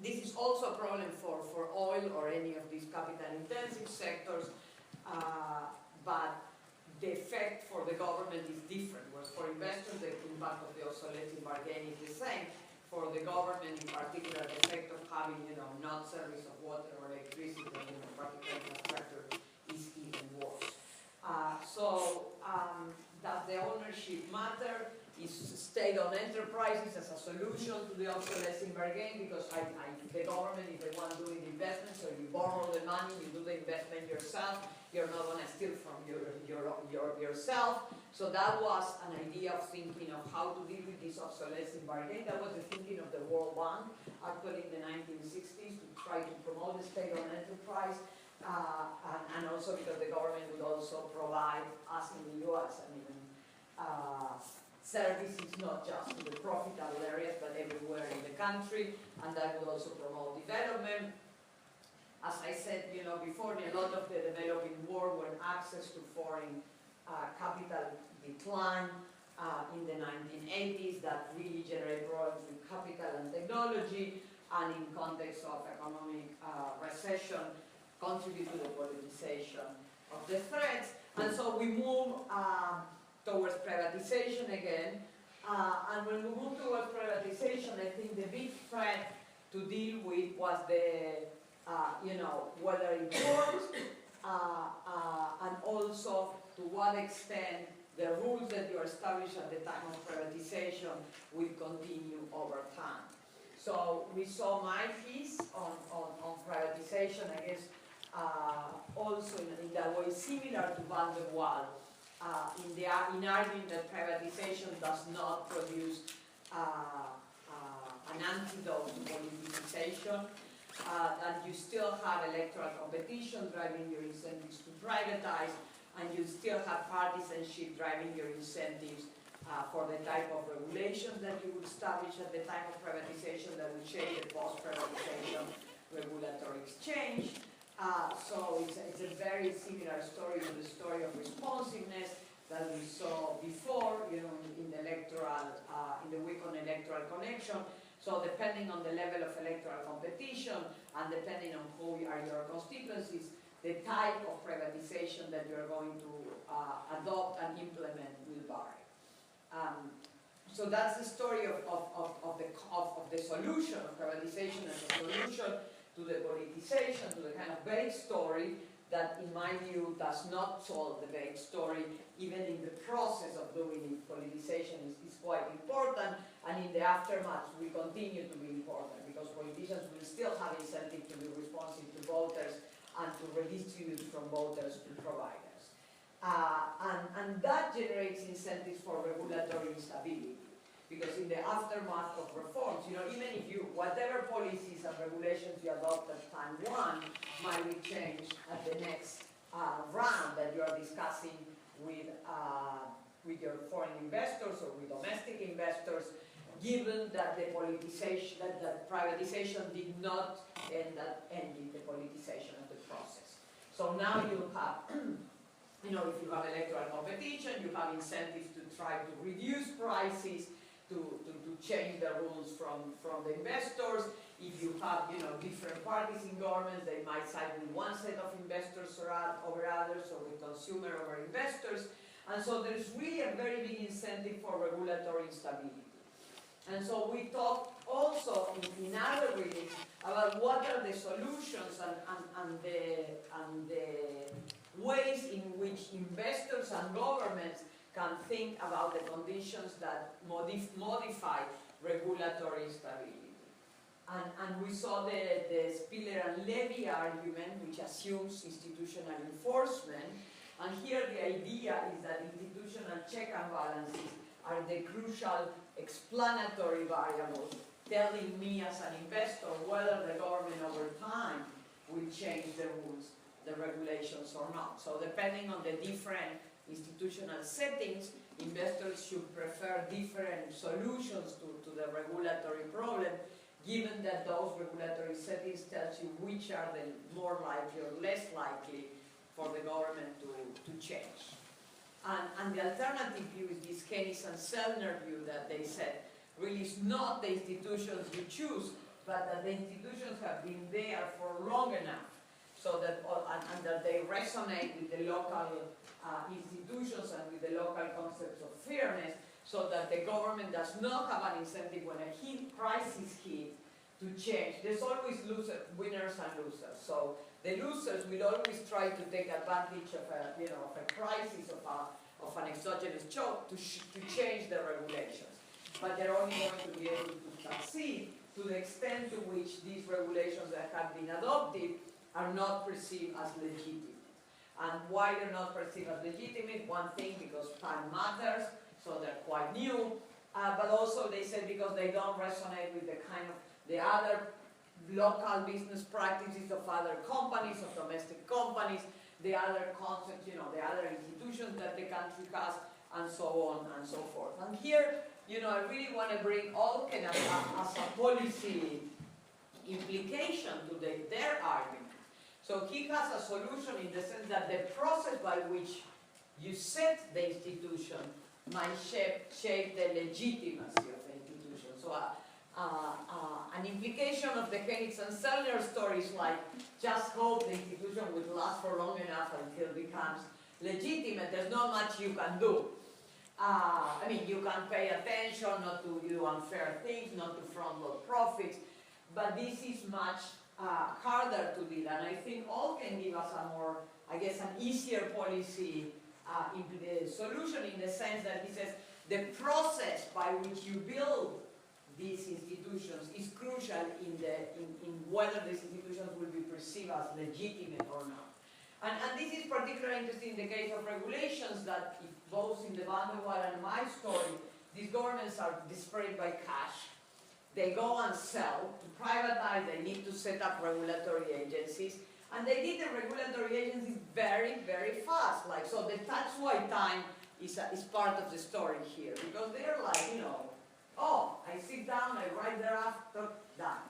This is also a problem for oil or any of these capital-intensive sectors, but the effect for the government is different. Whereas for investors, the impact of the obsolescence bargain is the same. For the government, in particular, the effect of having, non-service of water or electricity, particular infrastructure, is even worse. Does the ownership matter? Is state-owned enterprises as a solution to the obsolescence bargain? Because the government is the one doing the investment, so you borrow the money, you do the investment yourself. You're not going to steal from yourself. So that was an idea of thinking of how to deal with this obsolescence bargain. That was the thinking of the World Bank, actually in the 1960s, to try to promote the state-owned enterprise, and also because the government would also provide, as in the US, and even services not just to the profitable areas, but everywhere in the country, and that would also promote development. As I said, before, a lot of the developing world, when access to foreign capital declined in the 1980s, that really generated problems with capital and technology, and in context of economic recession, contribute to the politicization of the threats. And so we move towards privatization again. And when we moved towards privatization, I think the big threat to deal with was the, whether it worked, and also to what extent the rules that you established at the time of privatization will continue over time. So we saw my piece on privatization, I guess, also in that way similar to Van der Waal, in arguing that privatization does not produce an antidote to politicization, that you still have electoral competition driving your incentives to privatize, and you still have partisanship driving your incentives for the type of regulations that you would establish at the time of privatization that would shape the post-privatization regulatory exchange. So it's a very similar story to the story of responsiveness that we saw before, in the electoral, in the week on electoral connection. So depending on the level of electoral competition and depending on who are your constituencies, the type of privatization that you're going to adopt and implement will vary. So that's the story of the solution of privatization as a solution to the politicization, to the kind of vague story that, in my view, does not solve the vague story. Even in the process of doing it, politicization is quite important, and in the aftermath will continue to be important because politicians will still have incentive to be responsive to voters and to redistribute from voters to providers. And that generates incentives for regulatory instability. Because in the aftermath of reforms, even if whatever policies and regulations you adopt at time one might be changed at the next round that you are discussing with your foreign investors or with domestic investors, given that the politicization, that privatization did not end the politicization of the process. So now you have, if you have electoral competition, you have incentives to try to reduce prices, to change the rules from the investors. If you have, different parties in governments, they might side with one set of investors over others, or with consumer over investors. And so there's really a very big incentive for regulatory instability. And so we talked also in other readings about what are the solutions and the ways in which investors and governments can think about the conditions that modify regulatory stability. And we saw the Spiller and Levy argument, which assumes institutional enforcement. And here the idea is that institutional check and balances are the crucial explanatory variables telling me as an investor whether the government over time will change the rules, the regulations or not. So depending on the different institutional settings, investors should prefer different solutions to the regulatory problem, given that those regulatory settings tells you which are the more likely or less likely for the government to change. And the alternative view is this Keynes and Sellner view that they said really is not the institutions you choose, but that the institutions have been there for long enough so that, and that they resonate with the local institutions and with the local concepts of fairness, so that the government does not have an incentive when a crisis hit to change. There's always winners and losers. So the losers will always try to take advantage of a crisis, of an exogenous shock to change the regulations. But they're only going to be able to succeed to the extent to which these regulations that have been adopted are not perceived as legitimate. And why they're not perceived as legitimate? One thing, because time matters, so they're quite new. But also they said because they don't resonate with the other local business practices of other companies, of domestic companies, the other concepts, the other institutions that the country has, and so on and so forth. And here, I really want to bring Olken as a policy implication to their argument. So he has a solution in the sense that the process by which you set the institution might shape the legitimacy of the institution. So an implication of the Keynes and Sellner story is like, just hope the institution will last for long enough until it becomes legitimate. There's not much you can do. I mean, you can pay attention, not to do unfair things, not to front load profits, but this is much harder to deal. And I think all can give us a more, I guess, an easier policy solution in the sense that he says the process by which you build these institutions is crucial in whether these institutions will be perceived as legitimate or not. And this is particularly interesting in the case of regulations that, if both in the Van der Waal and my story, these governments are desperate by cash. They go and sell. To privatize, they need to set up regulatory agencies. And they did the regulatory agencies very, very fast. Like, so that's why time is part of the story here. Because they're like, you know, oh, I sit down, I write thereafter, done.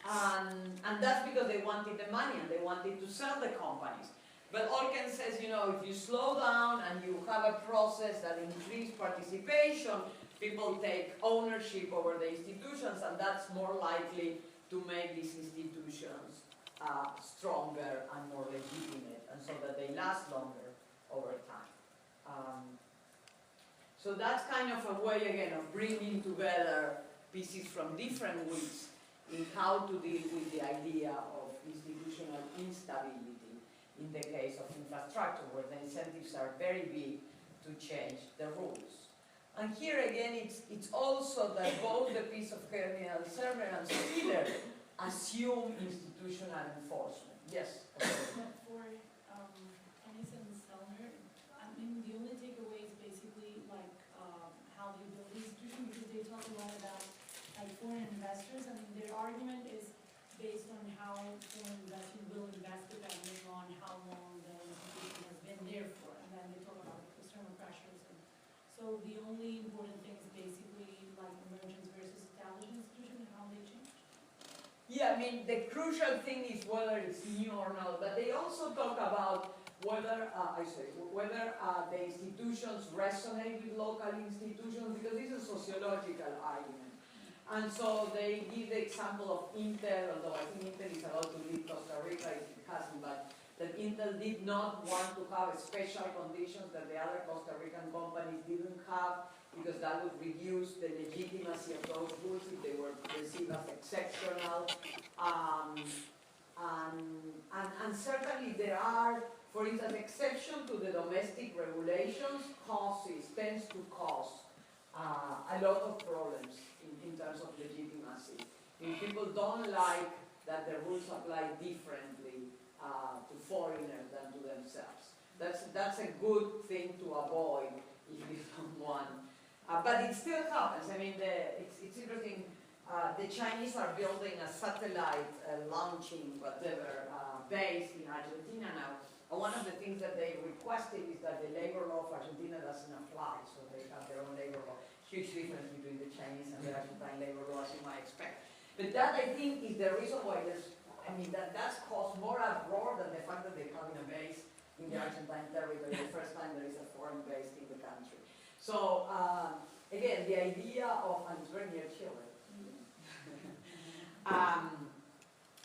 And that's because they wanted the money and they wanted to sell the companies. But Olken says, you know, if you slow down and you have a process that increases participation, people take ownership over the institutions, and that's more likely to make these institutions stronger and more legitimate, and so that they last longer over time. So that's kind of a way, again, of bringing together pieces from different weeks in how to deal with the idea of institutional instability in the case of infrastructure, where the incentives are very big to change the rules. And here again, it's also that both the piece of Kernel, Server, and Spiller assume institutional enforcement. Yes? For Ennis and Selmer, I mean, the only takeaway is basically like how they build the institution, because they talk a lot about like foreign investors. I mean, their argument is based on how foreign investors will invest depending on how long the institution has been there for. And then they talk about external pressures. And so the only important thing is basically like emergence versus established institution and how they change. Yeah, I mean, the crucial thing is whether it's new or not, but they also talk about whether, whether the institutions resonate with local institutions, because this is a sociological argument. And so they give the example of Intel, although I think Intel is about to leave Costa Rica, it hasn't, but that Intel did not want to have special conditions that the other Costa Rican companies didn't have, because that would reduce the legitimacy of those rules if they were perceived as exceptional. And certainly there are, for instance, exception to the domestic regulations tends to cause a lot of problems in terms of legitimacy. If people don't like that the rules apply differently to foreigners than to themselves. That's a good thing to avoid if you don't want. But it still happens. I mean, it's interesting. The Chinese are building a satellite launching whatever base in Argentina now. And one of the things that they requested is that the labor law of Argentina doesn't apply, so they have their own labor law. Huge difference between the Chinese and the Argentine labor law, as you might expect. But that, I think, is the reason why there's, I mean, that's caused more uproar than the fact that they're having a base in the Argentine territory the first time there is a foreign base in the country. So, again, the idea of, and it's very near Chile.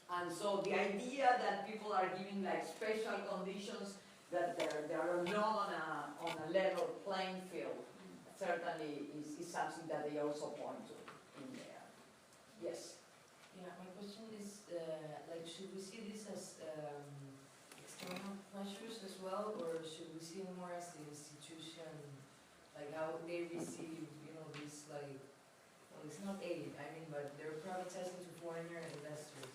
And so the idea that people are giving like special conditions, that they are not on a level playing field, certainly is something that they also point to in there. Yes? Yeah, my question is, like, should we see this as external measures as well, or should we see more as the institution, like how they receive, you know, this, like, well, it's not aid, I mean, but they're privatizing to foreigner investors.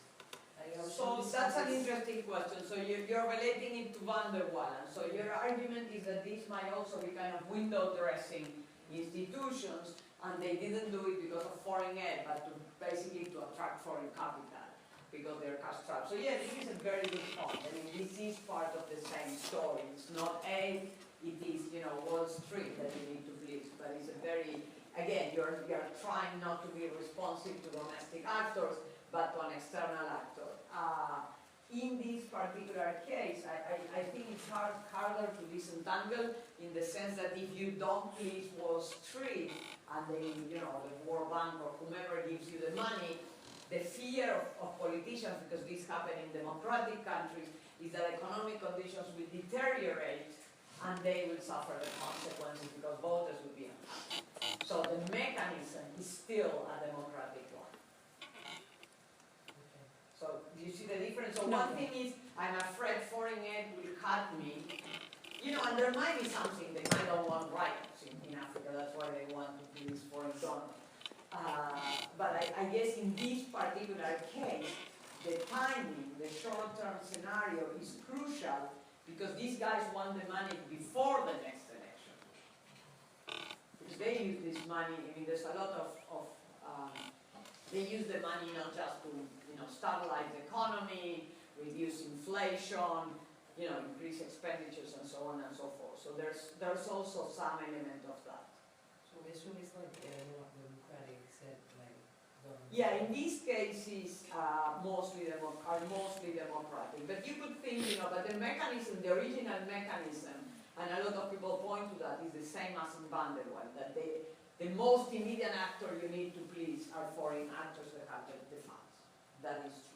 Like, how So should we see that's an this? interesting question. So you're relating it to Van der Waal. So your argument is that this might also be kind of window dressing institutions, and they didn't do it because of foreign aid, but basically to attract foreign capital, because they're cash strapped. So yeah, this is a very good point. I mean, this is part of the same story. It's not aid, it is, you know, Wall Street that you need to please, but it's a very, again, you're trying not to be responsive to domestic actors, but to an external actor. In this particular case, I think it's harder to disentangle in the sense that if you don't please Wall Street and you know, the World Bank or whomever gives you the money, the fear of politicians, because this happened in democratic countries, is that economic conditions will deteriorate and they will suffer the consequences because voters will be unhappy. So the mechanism is still a democratic one. Okay. So do you see the difference? So No. one thing is, I'm afraid foreign aid will cut me. You know, and there might be something, they might not want riots in Africa, that's why they want to do this foreign donor. But I guess in this particular case, the timing, the short-term scenario is crucial because these guys want the money before the next election. Because they use this money, I mean, there's a lot of they use the money not just to, stabilize the economy, reduce inflation, increase expenditures and so on and so forth. So there's also some element of that. So this one is like democratic, set like government. Yeah, in these cases, mostly democratic. But you could think, but the mechanism, the original mechanism, and a lot of people point to that, is the same as in Vanderbilt, that the most immediate actor you need to please are foreign actors that have the funds. That is true.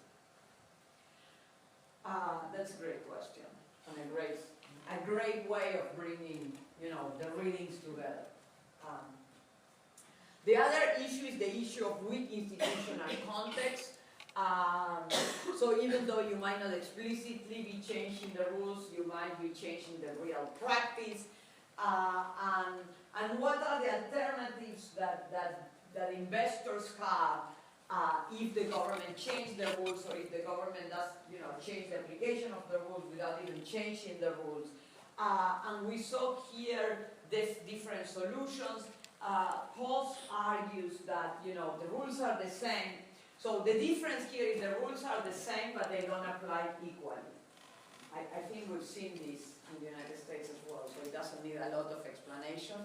That's a great question, and a great way of bringing, the readings together. The other issue is the issue of weak institutional context. So even though you might not explicitly be changing the rules, you might be changing the real practice. And what are the alternatives that investors have if the government changes the rules, or if the government does, change the application of the rules without even changing the rules? And we saw here these different solutions. Post argues that, the rules are the same. So the difference here is the rules are the same, but they don't apply equally. I think we've seen this in the United States as well, so it doesn't need a lot of explanation.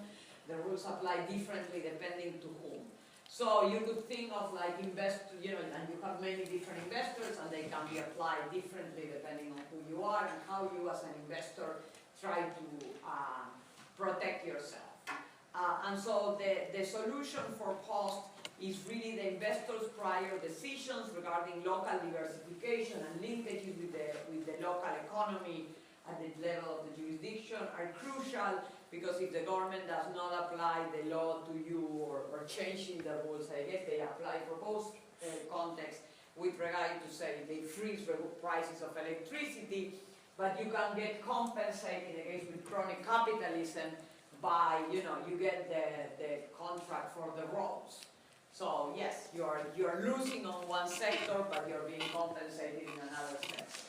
The rules apply differently depending to whom. So you could think of like and you have many different investors, and they can be applied differently depending on who you are and how you as an investor try to protect yourself. And so the solution for Post is really the investors' prior decisions regarding local diversification and linkages with the local economy at the level of the jurisdiction are crucial, because if the government does not apply the law to you or changing the rules, I guess they apply for both contexts with regard to, say, they freeze the prices of electricity, but you can get compensated against with crony capitalism by, you get the contract for the roads. So yes, you're losing on one sector, but you're being compensated in another sector.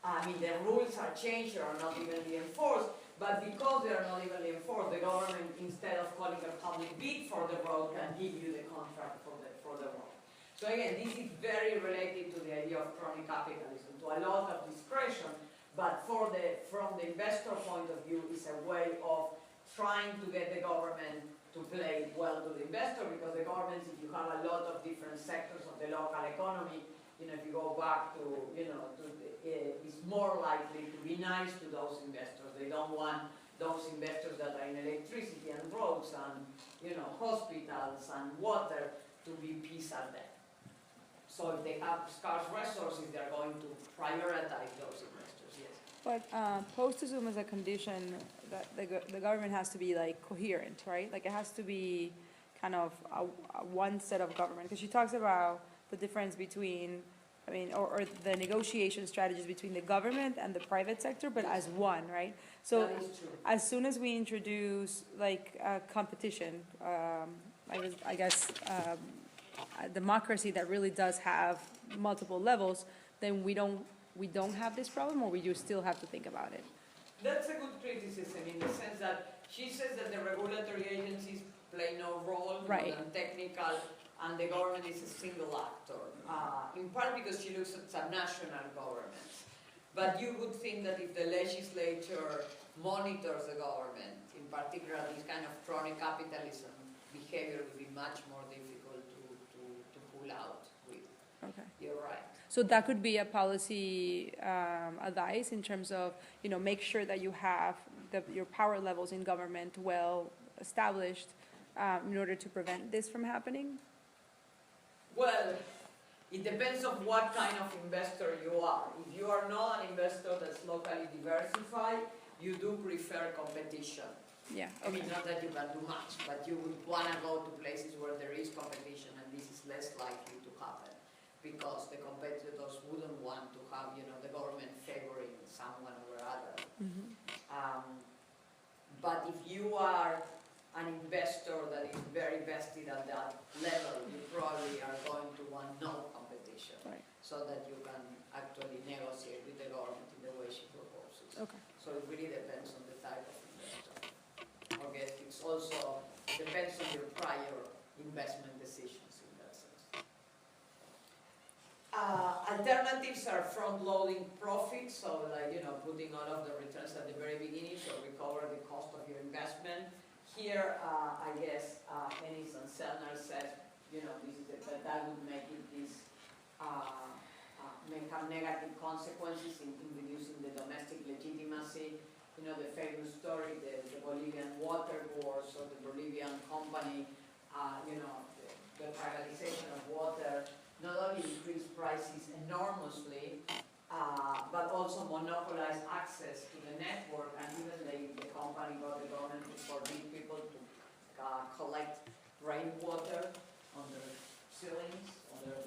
I mean, the rules are changed or are not evenly enforced, but because they are not evenly enforced, the government, instead of calling a public bid for the road, can give you the contract for the road. So again, this is very related to the idea of crony capitalism, to a lot of discretion, but from the investor point of view, it's a way of trying to get the government to play well to the investor, because the government, if you have a lot of different sectors of the local economy, if you go back to, it's more likely to be nice to those investors. They don't want those investors that are in electricity and roads and, hospitals and water to be peace at them. So if they have scarce resources, they're going to prioritize those investors, yes. But Post assumes a condition that the government has to be like coherent, right? Like it has to be kind of a one set of government, because she talks about the difference between, or the negotiation strategies between the government and the private sector, but as one, right? So That is true. as soon as we introduce like competition, I guess a democracy that really does have multiple levels, then we don't have this problem, or we do still have to think about it. That's a good criticism in the sense that she says that the regulatory agencies play no role, Right. and technical, and the government is a single actor. In part because she looks at subnational governments. But you would think that if the legislature monitors the government, in particular this kind of crony capitalism behavior, would be much more difficult to pull out with. Okay. You're right. So that could be a policy advice in terms of, make sure that you have your power levels in government well established in order to prevent this from happening? Well, it depends on what kind of investor you are. If you are not an investor that's locally diversified, you do prefer competition. Yeah, I mean, okay. not that you can do much, but you would want to go to places where there is competition, and this is less likely to happen because the competitors wouldn't want to have, the government favoring someone over other. Mhm. But if you are an investor that is very vested at that level, you probably are going to want no competition, Right. so that you can actually negotiate with the government in the way she proposes. Okay. So it really depends on the type of investor. Okay, it's also depends on your prior investment decisions in that sense. Alternatives are front-loading profits, so like, putting all of the returns at the very beginning, so recover the cost of your investment. Here, I guess, Hennis and Sellner said, that would make it may have negative consequences in reducing the domestic legitimacy. The famous story, the Bolivian water board, so the Bolivian company, the privatization of water, not only increased prices enormously, but also monopolized access to the network, and even the company got the government to forbid people to collect rainwater on their ceilings, on their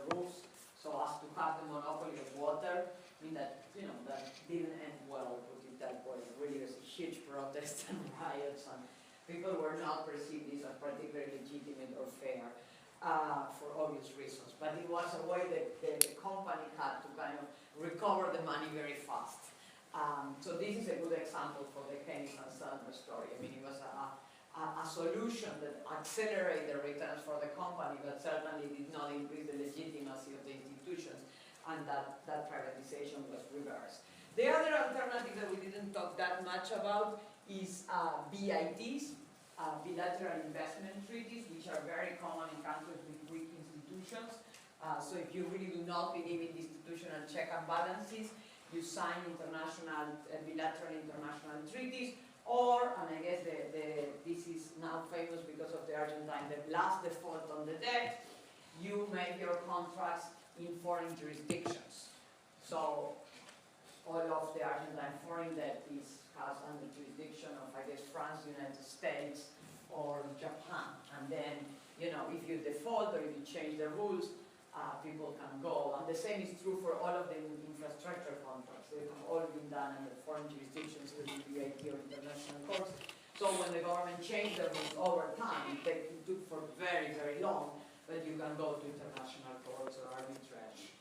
roofs, so as to have the monopoly of water. I mean that didn't end well, put it that way. Really was a huge protest and riots, and people were not perceived this as particularly legitimate or fair. For obvious reasons, but it was a way that the company had to kind of recover the money very fast. So this is a good example for the Hennis and Sellner story. I mean, it was a solution that accelerated the returns for the company, but certainly did not increase the legitimacy of the institutions, and that privatization was reversed. The other alternative that we didn't talk that much about is BITs. Bilateral investment treaties, which are very common in countries with weak institutions. So if you really do not believe in institutional check and balances, you sign bilateral international treaties, or, and I guess this is now famous because of the Argentine, the last default on the debt, you make your contracts in foreign jurisdictions. So all of the Argentine foreign debt has under jurisdiction of, I guess, France, United States, or Japan. And then, if you default or if you change the rules, people can go. And the same is true for all of the infrastructure contracts. They have all been done under foreign jurisdictions, whether it be BIT or international courts. So when the government changed the rules over time, it took for very, very long, but you can go to international courts or arbitrage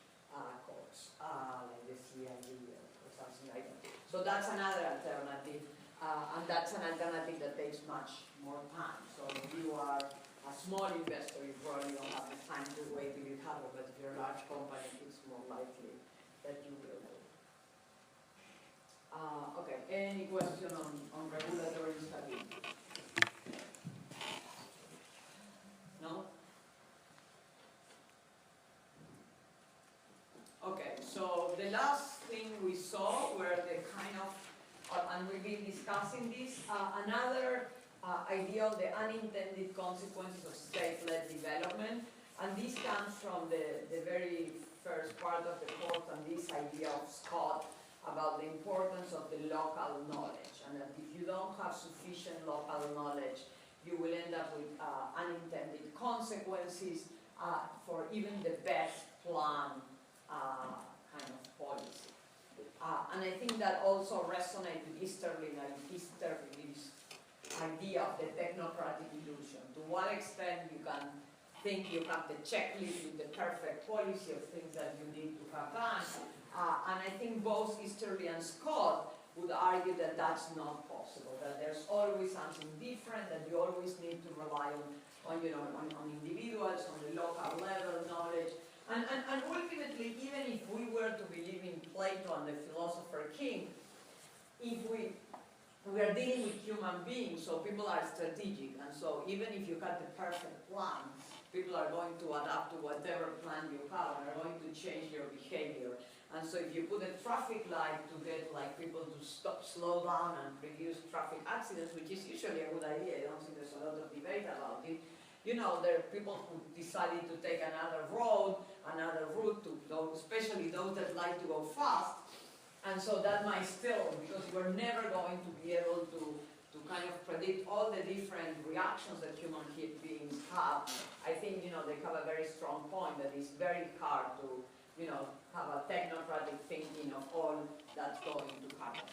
courts, like the CID or something like that. So that's another alternative, and that's an alternative that takes much more time. So if you are a small investor, you probably don't have the time to wait till it happens, but if you're a large company, it's more likely that you will. Okay, any question on regulatory stability? No? Okay, so the last thing we saw were the kind of, and we've been discussing this, another idea of the unintended consequences of state-led development, and this comes from the very first part of the course, and this idea of Scott about the importance of the local knowledge, and that if you don't have sufficient local knowledge, you will end up with unintended consequences for even the best planned kind of policy. And I think that also resonates with Easterlin and Easterlin's idea of the technocratic illusion. To what extent you can think you have the checklist with the perfect policy of things that you need to have done. And I think both Easterlin and Scott would argue that that's not possible, that there's always something different, that you always need to rely on individuals, on the local level knowledge. And ultimately, even if we were to believe in Plato and the philosopher King, if we are dealing with human beings, so people are strategic, and so even if you have the perfect plan, people are going to adapt to whatever plan you have and are going to change your behavior. And so if you put a traffic light to get people to slow down and reduce traffic accidents, which is usually a good idea, I don't think there's a lot of debate about it, there are people who decided to take another road, another route to go, especially those that like to go fast. And And so that might still, because we're never going to be able to kind of predict all the different reactions that human beings have. I think, they have a very strong point that it's very hard to, have a technocratic thinking of all that's going to happen.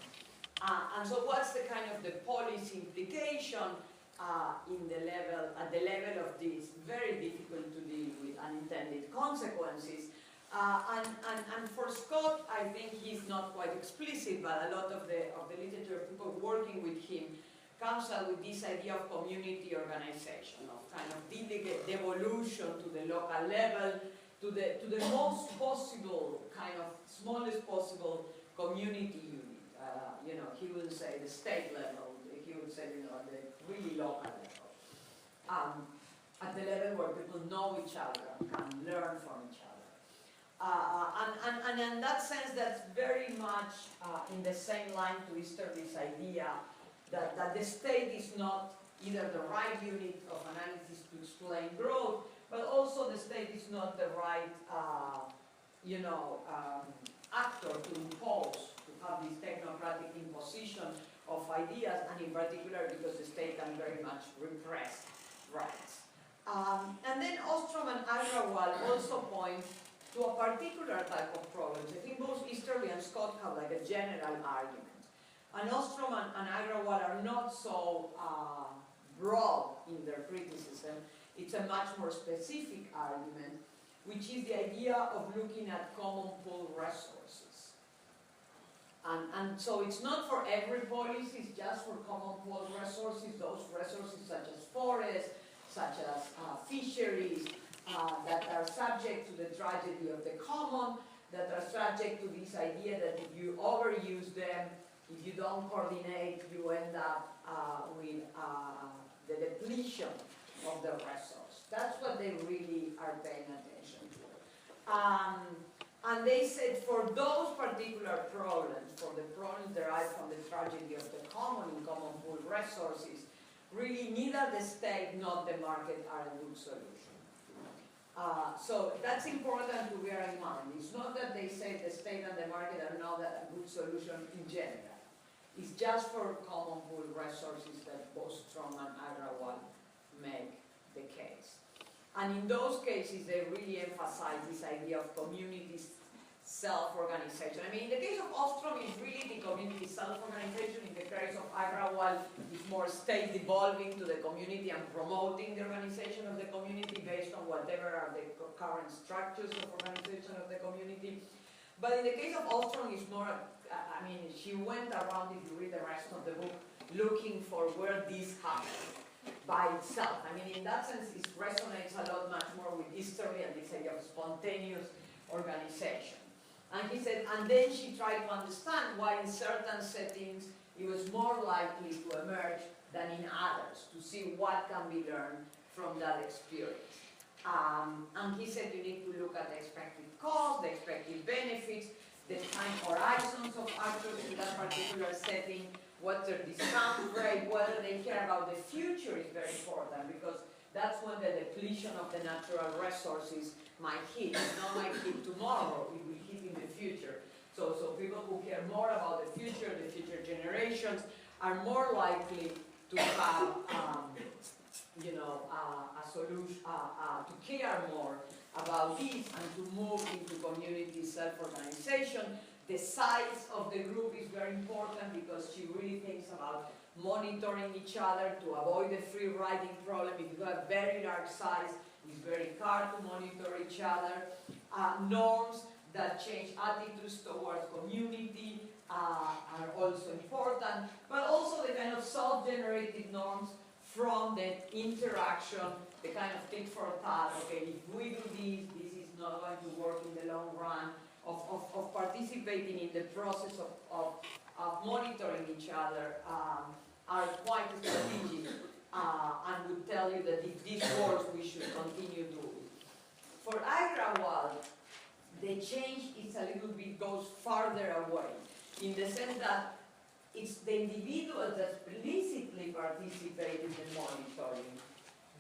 And so what's the kind of the policy implication at the level of these very difficult to deal with unintended consequences? And for Scott, I think he's not quite explicit, but a lot of the literature, people working with him, comes out with this idea of community organization, of kind of delegate devolution to the local level, to the most possible, kind of smallest possible community unit. He would say the state level, he would say, at the really local level. At the level where people know each other, can learn from each other. And in that sense, that's very much in the same line to Easterly's idea that the state is not either the right unit of analysis to explain growth, but also the state is not the right, actor to impose, to have this technocratic imposition of ideas, and in particular because the state can very much repress rights. And then Ostrom and Agrawal also point to a particular type of problems. I think both Easterly and Scott have like a general argument. And Ostrom and Agrawal are not so broad in their criticism. It's a much more specific argument, which is the idea of looking at common pool resources. And so it's not for every policy, it's just for common pool resources, those resources such as forests, such as fisheries, that are subject to the tragedy of the common, that are subject to this idea that if you overuse them, if you don't coordinate, you end up with the depletion of the resource. That's what they really are paying attention to. And they said for those particular problems, for the problems derived from the tragedy of the common in common pool resources, really neither the state nor the market are a good solution. So that's important to bear in mind. It's not that they say the state and the market are not a good solution in general. It's just for common pool resources that Ostrom and Agrawal make the case. And in those cases, they really emphasize this idea of community self-organization. I mean, in the case of Ostrom, it's really the community self-organization. In the case of Agrawal, it's more state devolving to the community and promoting the organization of the community based on whatever are the current structures of organization of the community. But in the case of Ostrom, it's more, I mean, she went around, if you read the rest of the book, looking for where this happened by itself. I mean, in that sense, it resonates a lot much more with history and this idea of spontaneous organization. And he said, and then she tried to understand why in certain settings it was more likely to emerge than in others, to see what can be learned from that experience. And he said you need to look at the expected cost, the expected benefits, the time horizons of actors in that particular setting, what's their discount rate, whether they care about the future is very important, because that's when the depletion of the natural resources might hit. It not might hit tomorrow, it will hit in the future. So people who care more about the future generations, are more likely to have, a solution, to care more about this and to move into community self-organization. The size of the group is very important because she really thinks about monitoring each other to avoid the free riding problem. If you have very large size, it's very hard to monitor each other. Norms that change attitudes towards community are also important, but also the kind of self-generated norms from the interaction, the kind of tit for tat, okay, if we do this, this is not going to work in the long run, of participating in the process of monitoring each other are quite strategic and would tell you that if this works, we should continue doing it. For Agrawal, the change is a little bit goes farther away, in the sense that it's the individuals that explicitly participate in the monitoring,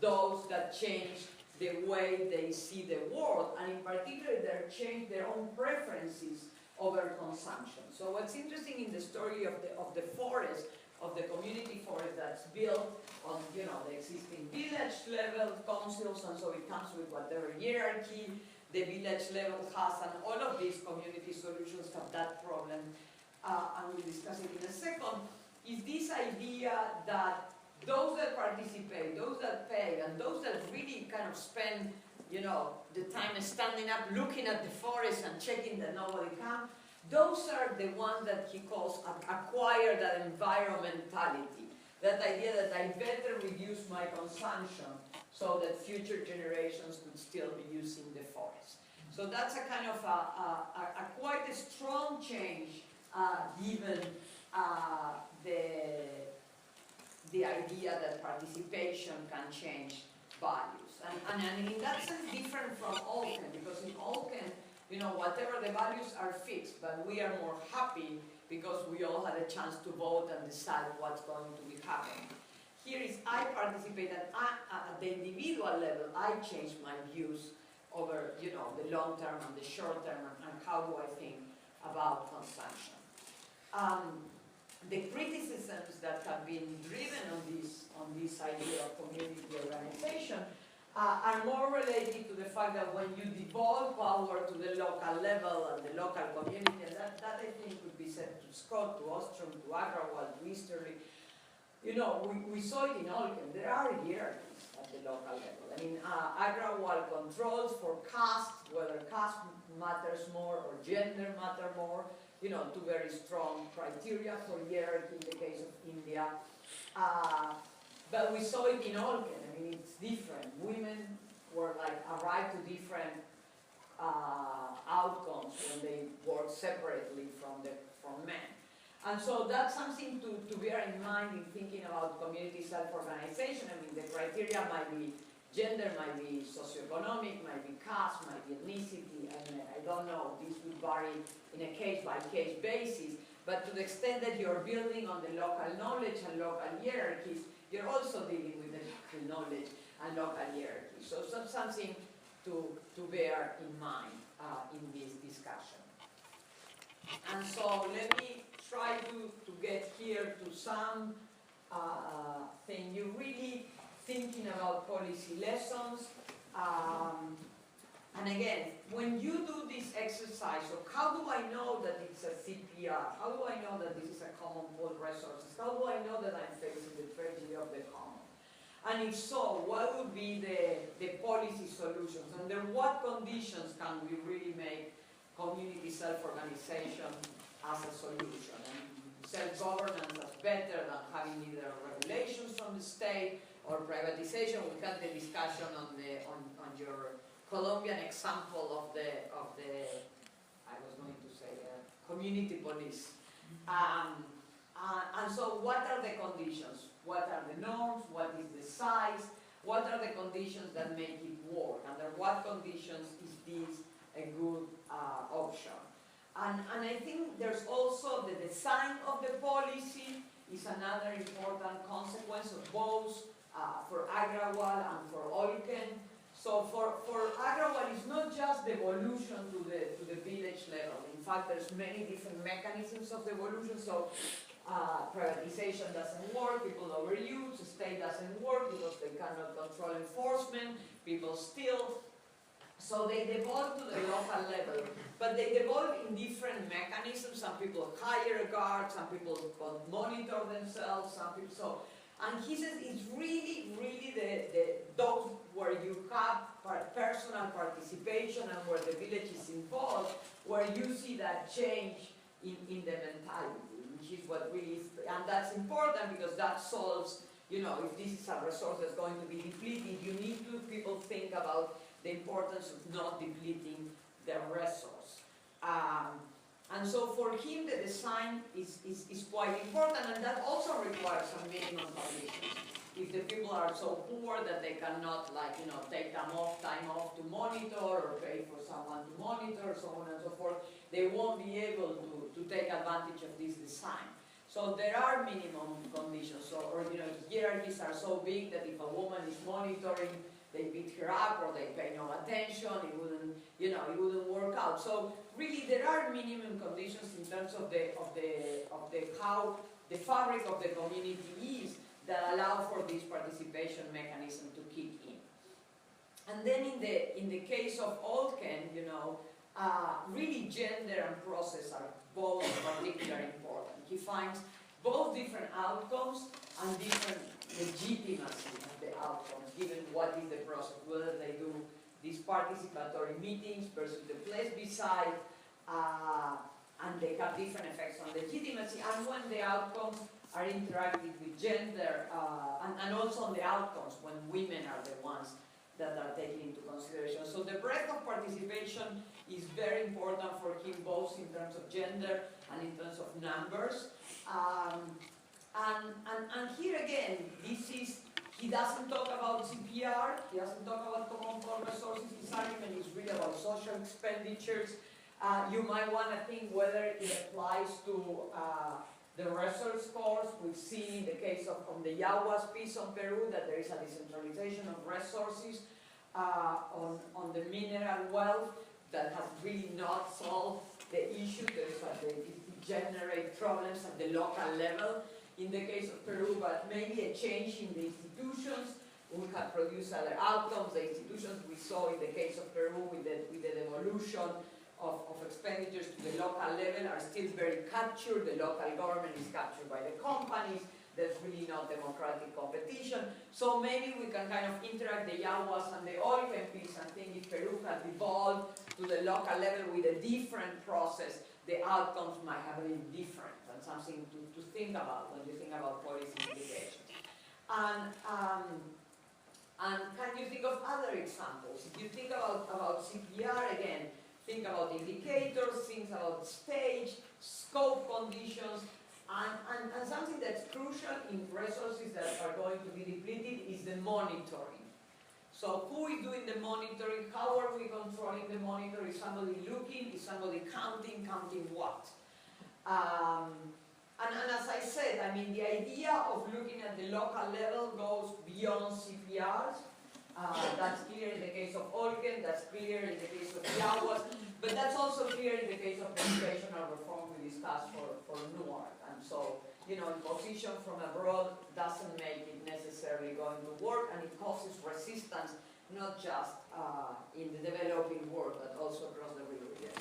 those that change the way they see the world, and in particular they change their own preferences overconsumption. So what's interesting in the story of the forest, of the community forest that's built on, you know, the existing village level councils, and so it comes with whatever hierarchy the village level has, and all of these community solutions have that problem, and we'll discuss it in a second, is this idea that those that participate, those that pay, and those that really kind of spend, you know, the time standing up, looking at the forest and checking that nobody comes, those are the ones that he calls acquire that environmentality. That idea that I better reduce my consumption so that future generations could still be using the forest. So that's a kind of a quite a strong change given the idea that participation can change values. And in that sense different from Olken, because in Olken, you know, whatever the values are fixed, but we are more happy because we all had a chance to vote and decide what's going to be happening. Here is I participate at the individual level, I change my views over, you know, the long term and the short term, and how do I think about consumption. The criticisms that have been driven on this idea of community organization are more related to the fact that when you devolve power to the local level and the local community, and that I think would be said to Scott, to Ostrom, to Agrawal, to Easterly, you know, we saw it in Olken, there are hierarchies at the local level. I mean, Agrawal controls for caste, whether caste matters more or gender matter more, you know, two very strong criteria for hierarchy in the case of India. But we saw it in Olken. I mean, it's different. Women were like arrived to different outcomes when they work separately from men. And so that's something to bear in mind in thinking about community self-organization. I mean, the criteria might be gender, might be socioeconomic, might be caste, might be ethnicity, and I don't know, this would vary in a case-by-case basis. But to the extent that you're building on the local knowledge and local hierarchies, you're also dealing with the local knowledge and local hierarchies. So something to bear in mind in this discussion. And so let me try to get here to some thing. You're really thinking about policy lessons. And again, when you do this exercise of how do I know that it's a CPR? How do I know that this is a common pool resources? How do I know that I'm facing the tragedy of the common? And if so, what would be the policy solutions? Under what conditions can we really make community self-organization as a solution? And self-governance as better than having either regulations from the state or privatization. We had the discussion on your Colombian example of the I was going to say community police. And so what are the conditions? What are the norms? What is the size? What are the conditions that make it work? Under what conditions is this a good option? And I think there's also the design of the policy is another important consequence of both for Agrawal and for Olken. So for Agrawal, it's not just the evolution to the village level. In fact, there's many different mechanisms of the evolution. So privatization doesn't work, people overuse, the state doesn't work because they cannot control enforcement, people steal. So they devolve to the local level, but they devolve in different mechanisms. Some people hire a guard, some people monitor themselves, some people so. And he says it's really those where you have personal participation and where the village is involved, where you see that change in the mentality, which is what really is, and that's important because that solves, you know, if this is a resource that's going to be depleted, you need to people think about the importance of not depleting the resource. And so for him, the design is quite important, and that also requires some minimum conditions. If the people are so poor that they cannot, like, you know, take time off to monitor or pay for someone to monitor, so on and so forth, they won't be able to take advantage of this design. So there are minimum conditions, so, or, you know, hierarchies are so big that if a woman is monitoring they beat her up or they pay no attention, it wouldn't, it wouldn't work out. So really there are minimum conditions in terms of how the fabric of the community is that allow for this participation mechanism to kick in. And then in the case of Olken, really gender and process are both particularly important. He finds both different outcomes and different legitimacy of the outcomes, given what is the process, whether they do these participatory meetings versus the plebiscite, and they have different effects on legitimacy, and when the outcomes are interactive with gender, and also on the outcomes when women are the ones that are taken into consideration. So the breadth of participation is very important for him, both in terms of gender and in terms of numbers. And here again, he doesn't talk about CPR, he doesn't talk about common core resources, his argument is really about social expenditures. You might want to think whether it applies to the resource scores. We've seen in the case of the Yaguas piece on Peru that there is a decentralization of resources on the mineral wealth that has really not solved the issue. It generate problems at the local level in the case of Peru, but maybe a change in the institutions would have produced other outcomes. The institutions we saw in the case of Peru with the devolution of expenditures to the local level are still very captured. The local government is captured by the companies. There's really no democratic competition. So maybe we can kind of interact the Yaguas and the Olken piece and think if Peru has evolved to the local level with a different process, the outcomes might have been different, and something to think about when you think about policy implications. And can you think of other examples? If you think about CPR, again, think about indicators, think about stage, scope conditions, and something that's crucial in resources that are going to be depleted is the monitoring. So who is doing the monitoring? How are we controlling the monitoring? Is somebody looking? Is somebody counting? Counting what? And as I said, I mean, the idea of looking at the local level goes beyond CPRs. That's clear in the case of Olken, that's clear in the case of Yaguas, but that's also clear in the case of the educational reform we discussed for Newark. And so, imposition from abroad doesn't make it necessarily going to work, and it causes resistance, not just in the developing world, but also across the river, yes.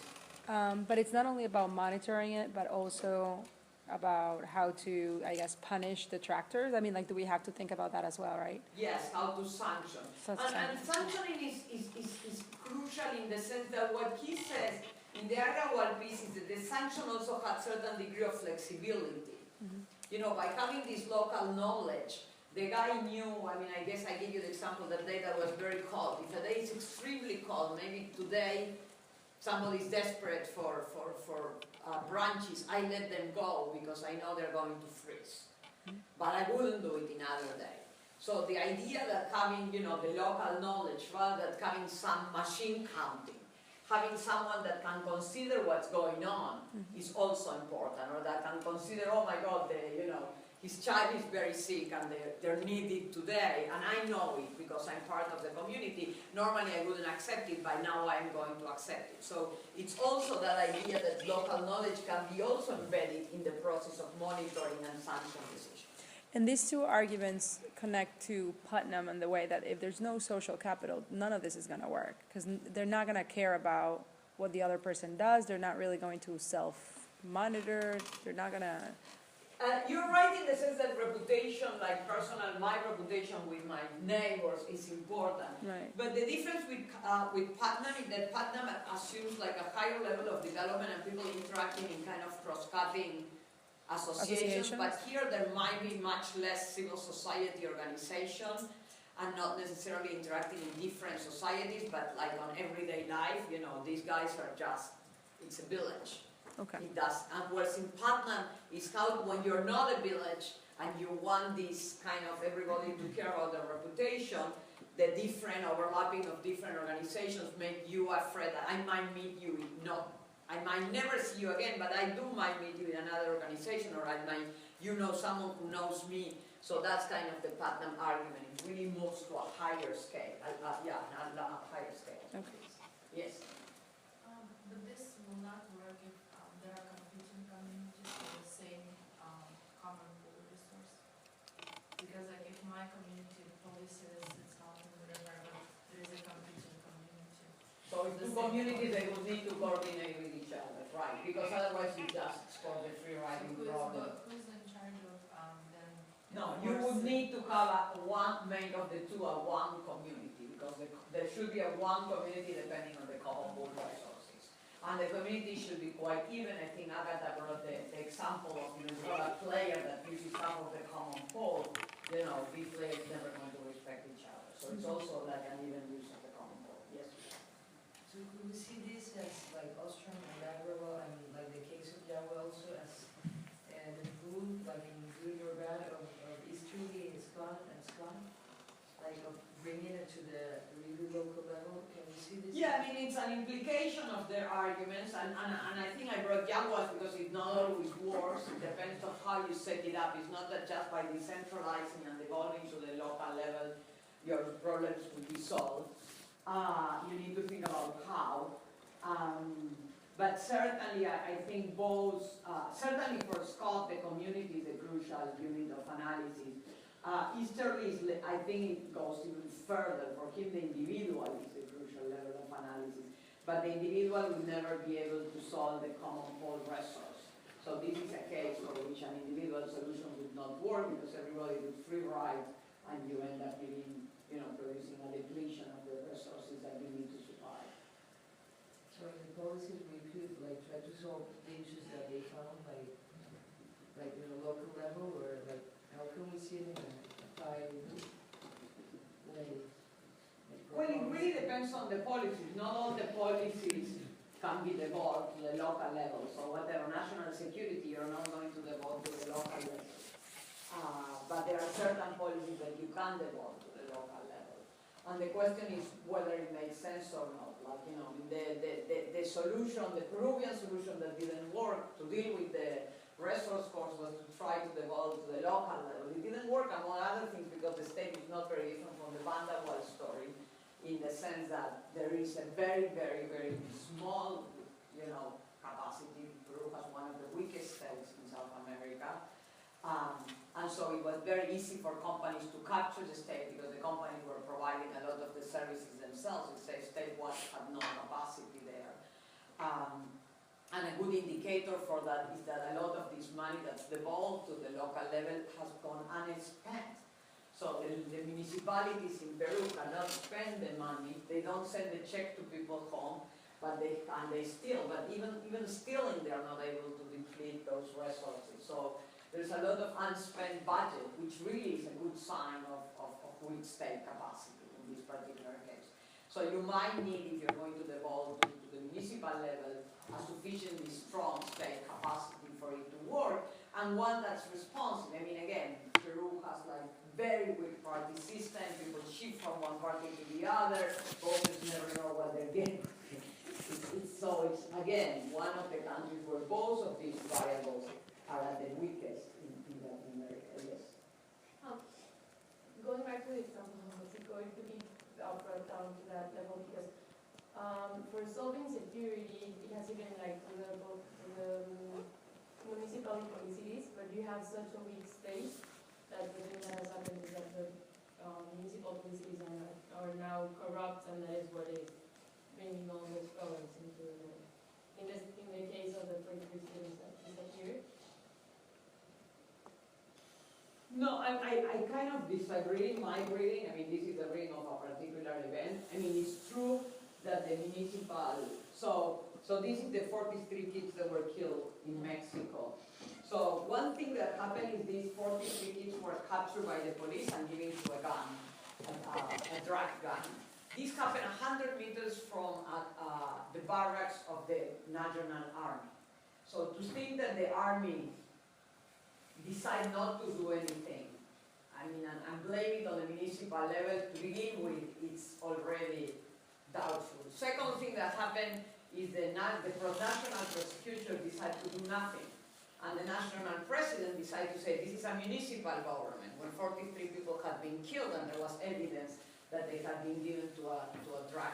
But it's not only about monitoring it, but also about how to, I guess, punish detractors. I mean, do we have to think about that as well, right? Yes, how to sanction. And sanctioning is crucial in the sense that what he says in the Agrawal piece is that the sanction also had certain degree of flexibility. Mm-hmm. By having this local knowledge, the guy knew, I guess I gave you the example that day that was very cold. If a day is extremely cold, maybe today somebody's desperate for branches, I let them go because I know they're going to freeze. But I wouldn't do it another day. So the idea that having, the local knowledge, rather than having some machine counting, having someone that can consider what's going on is also important, or that can consider, oh my God, his child is very sick and they're needed today, and I know it because I'm part of the community. Normally I wouldn't accept it, but now I'm going to accept it. So it's also that idea that local knowledge can be also embedded in the process of monitoring and sanction decisions. And these two arguments connect to Putnam in the way that if there's no social capital, none of this is going to work, because they're not going to care about what the other person does. They're not really going to self-monitor. They're not going to... You're right in the sense that reputation, like my reputation with my neighbors is important. Right. But the difference with Putnam is that Putnam assumes a higher level of development and people interacting in kind of cross-cutting associations. But here there might be much less civil society organization and not necessarily interacting in different societies, but on everyday life, these guys are just, it's a village. Okay. It does. And whereas in Putnam is how when you're not a village and you want this kind of everybody to care about their reputation, the different overlapping of different organizations make you afraid that I might meet you I might never see you again, but I might meet you in another organization, or someone who knows me So that's kind of the Putnam argument, it really moves to a higher scale, a higher scale. Okay. Yes. But this will not work if there are competing communities for the same common pool resource. Because like if my community, the police says it's not in whatever, but there is a competing community. So if two communities, they will need to coordinate with each other, right? Because otherwise you just explore the free riding problem. Who's in charge of then? No, you would need to have one, make of the two a one community, because there should be a one community depending on the common pool resources. And the community should be quite even. I think Agatha brought the example of, you have a player that uses half of the common pool, these players never going to respect each other. So it's also like an even use of the common pool. Yes. So could we see this as like Ostrom and Labrador and like the case of Yahweh also as the good, like in good or bad of Easterly, Scott and Scott? Like of bringing it to the really local level? Can we see this? Yeah, I mean, it's an implication of their arguments, and I think I brought Jaguars because it not always works. It depends on how you set it up. It's not that just by decentralizing and devolving to the local level, your problems will be solved. You need to think about how. But certainly, I think both, certainly for Scott, the community is a crucial unit of analysis. Easterly, I think it goes even further. For him, the individual is the crucial level of analysis. But the individual will never be able to solve the common pool resource. So this is a case for which an individual solution would not work because everybody would free ride and you end up getting, producing a depletion of the resources that you need to supply. So in the policies, we could like try to solve the issues that they found, like in a local level, or like how can we see it in a high way? Well, it really depends on the policies. Not all the policies can be devolved to the local level. So whatever national security, you're not going to devolve to the local level. But there are certain policies that you can devolve to the local level. And the question is whether it makes sense or not. Like, the solution, the Peruvian solution that didn't work to deal with the resource course was to try to devolve to the local level. It didn't work, among other things, because the state is not very different from the Vanderbilt story, in the sense that there is a very, very, very small, capacity. Peru has one of the weakest states in South America. And so it was very easy for companies to capture the state because the companies were providing a lot of the services themselves. The state had no capacity there. And a good indicator for that is that a lot of this money that's devolved to the local level has gone unspent. So the municipalities in Peru cannot spend the money. They don't send the check to people home, but they steal. But even stealing, they are not able to deplete those resources. So there's a lot of unspent budget, which really is a good sign of weak state capacity in this particular case. So you might need, if you're going to devolve to the municipal level, a sufficiently strong state capacity for it to work, and one that's responsive. I mean, again, Peru has like very weak party system, people shift from one party to the other, voters never know what they're getting. So it's, again, one of the countries where both of these variables are at the weakest in Latin America, yes. Going back to the example of Mexico, it could be brought down to that level because for solving security, it has even like the municipal cities, but you have such a weak state that the thing that has happened is that the municipal cities are now corrupt, and that is what is bringing all those problems into in the case of the 43 cities that disappeared. No, I kind of disagree. My reading, I mean, this is the reading of a particular event. I mean, it's true that the municipal, so this is the 43 kids that were killed in Mexico. So one thing that happened is these 43 kids were captured by the police and given to a gun, a drag gun. This happened 100 meters from the barracks of the National Army. So to think that the army decide not to do anything, I mean, and blame it on the municipal level to begin with, it's already doubtful. Second thing that happened is the national prosecutor decided to do nothing. And the national president decided to say this is a municipal government, when 43 people had been killed and there was evidence that they had been given to a drug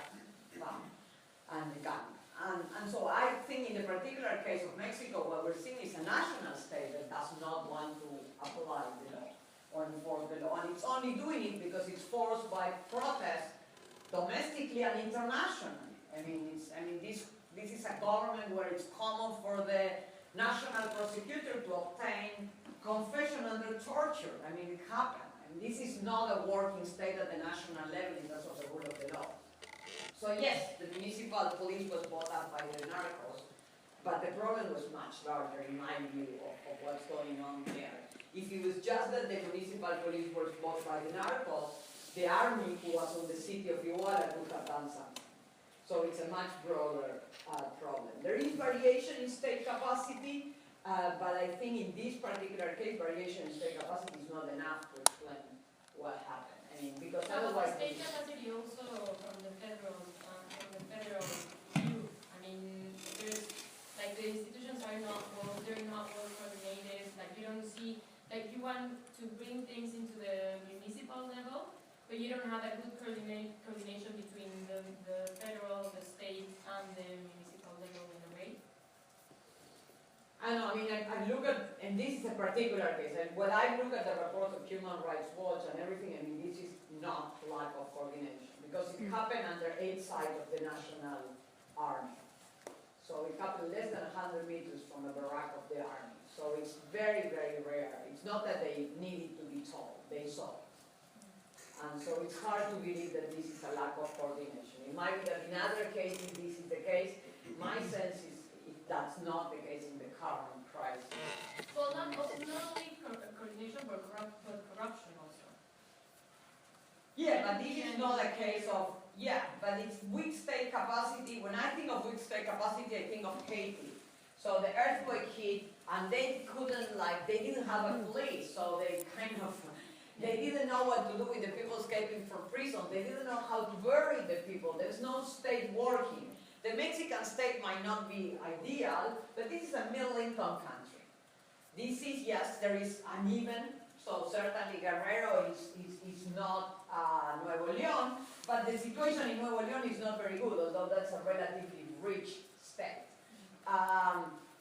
bomb and a gun. And so I think in the particular case of Mexico, what we're seeing is a national state that does not want to apply the law or enforce the law. And it's only doing it because it's forced by protest domestically and internationally. I mean, this is a government where it's common for the national prosecutor to obtain confession under torture. I mean, it happened. And this is not a working state at the national level in terms of the rule of the law. So yes, the municipal police was bought up by the narcos, but the problem was much larger in my view of what's going on there. If it was just that the municipal police was bought by the narcos, the army who was on the city of Iguala could have done something. So it's a much broader problem. There is variation in state capacity, but I think in this particular case, variation in state capacity is not enough to explain what happened. I mean, because otherwise... State capacity also from the federal view. I mean, there's, like, the institutions are not well, they're not well coordinated. Like, you don't see, like, you want to bring things into the municipal level, but you don't have a good coordination between the federal, the state, and the municipal level in a way. I know, I mean, I look at, and this is a particular case, and when I look at the reports of Human Rights Watch and everything, I mean, this is not lack of coordination, because it happened under aid side of the National Army. So it happened less than 100 meters from the barrack of the army. So it's very, very rare. It's not that they needed to be told, they saw it. And so it's hard to believe that this is a lack of coordination. It might be that in other cases this is the case. My sense is that's not the case in the current crisis. Well, not only coordination, but corruption also. Yeah, but this is not a case of, but it's weak state capacity. When I think of weak state capacity, I think of Haiti. So the earthquake hit, and they couldn't, they didn't have a police, so they they didn't know what to do with the people escaping from prison. They didn't know how to bury the people. There's no state working. The Mexican state might not be ideal, but this is a middle-income country. This is, yes, there is uneven, so certainly Guerrero is not Nuevo León, but the situation in Nuevo León is not very good, although that's a relatively rich state.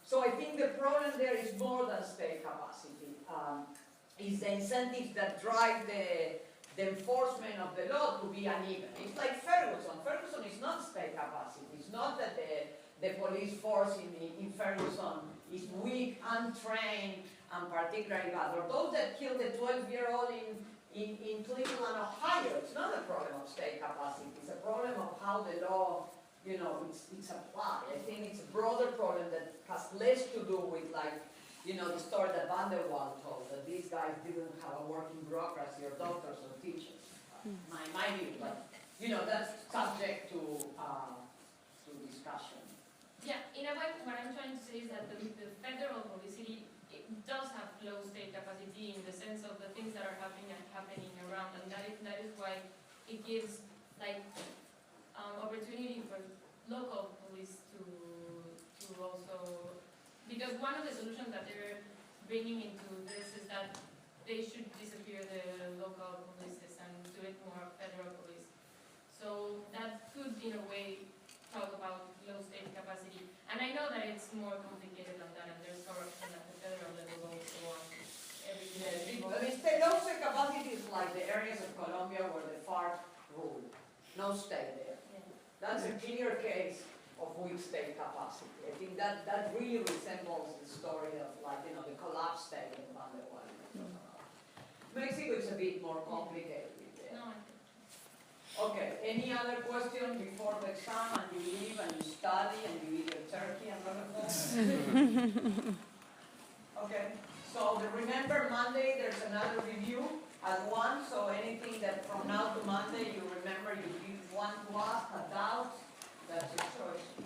So I think the problem there is more than state capacity. Is the incentives that drive the enforcement of the law to be uneven. It's like Ferguson. Ferguson is not state capacity. It's not that the police force in Ferguson is weak, untrained, and particularly bad. Or those that killed the 12-year-old in Cleveland, Ohio. It's not a problem of state capacity. It's a problem of how the law, it's applied. I think it's a broader problem that has less to do with the story that Van der Waal told, that these guys didn't have a working bureaucracy or doctors or teachers. My view, but that's subject to discussion. Yeah, in a way, what I'm trying to say is that the federal publicity does have low state capacity in the sense of the things that are happening around, and that is why it gives opportunity for local police to also. Because one of the solutions that they're bringing into this is that they should disappear the local polices and do it more federal police. So that could, in a way, talk about low state capacity. And I know that it's more complicated than that, and there's corruption at the federal level also on everything. Low state capacity is like the areas of Colombia where the FARC rule. No state there. Yeah. That's a clear case of weak state capacity. I think that really resembles the story of the collapse state in Van der Waal. Mexico is a bit more complicated. Yeah. No, Okay, any other question before the exam and you leave and you study and you eat your turkey and everything? Okay, so remember Monday there's another review at 1, so anything that from now to Monday you remember you want to ask, a doubt, that's your choice.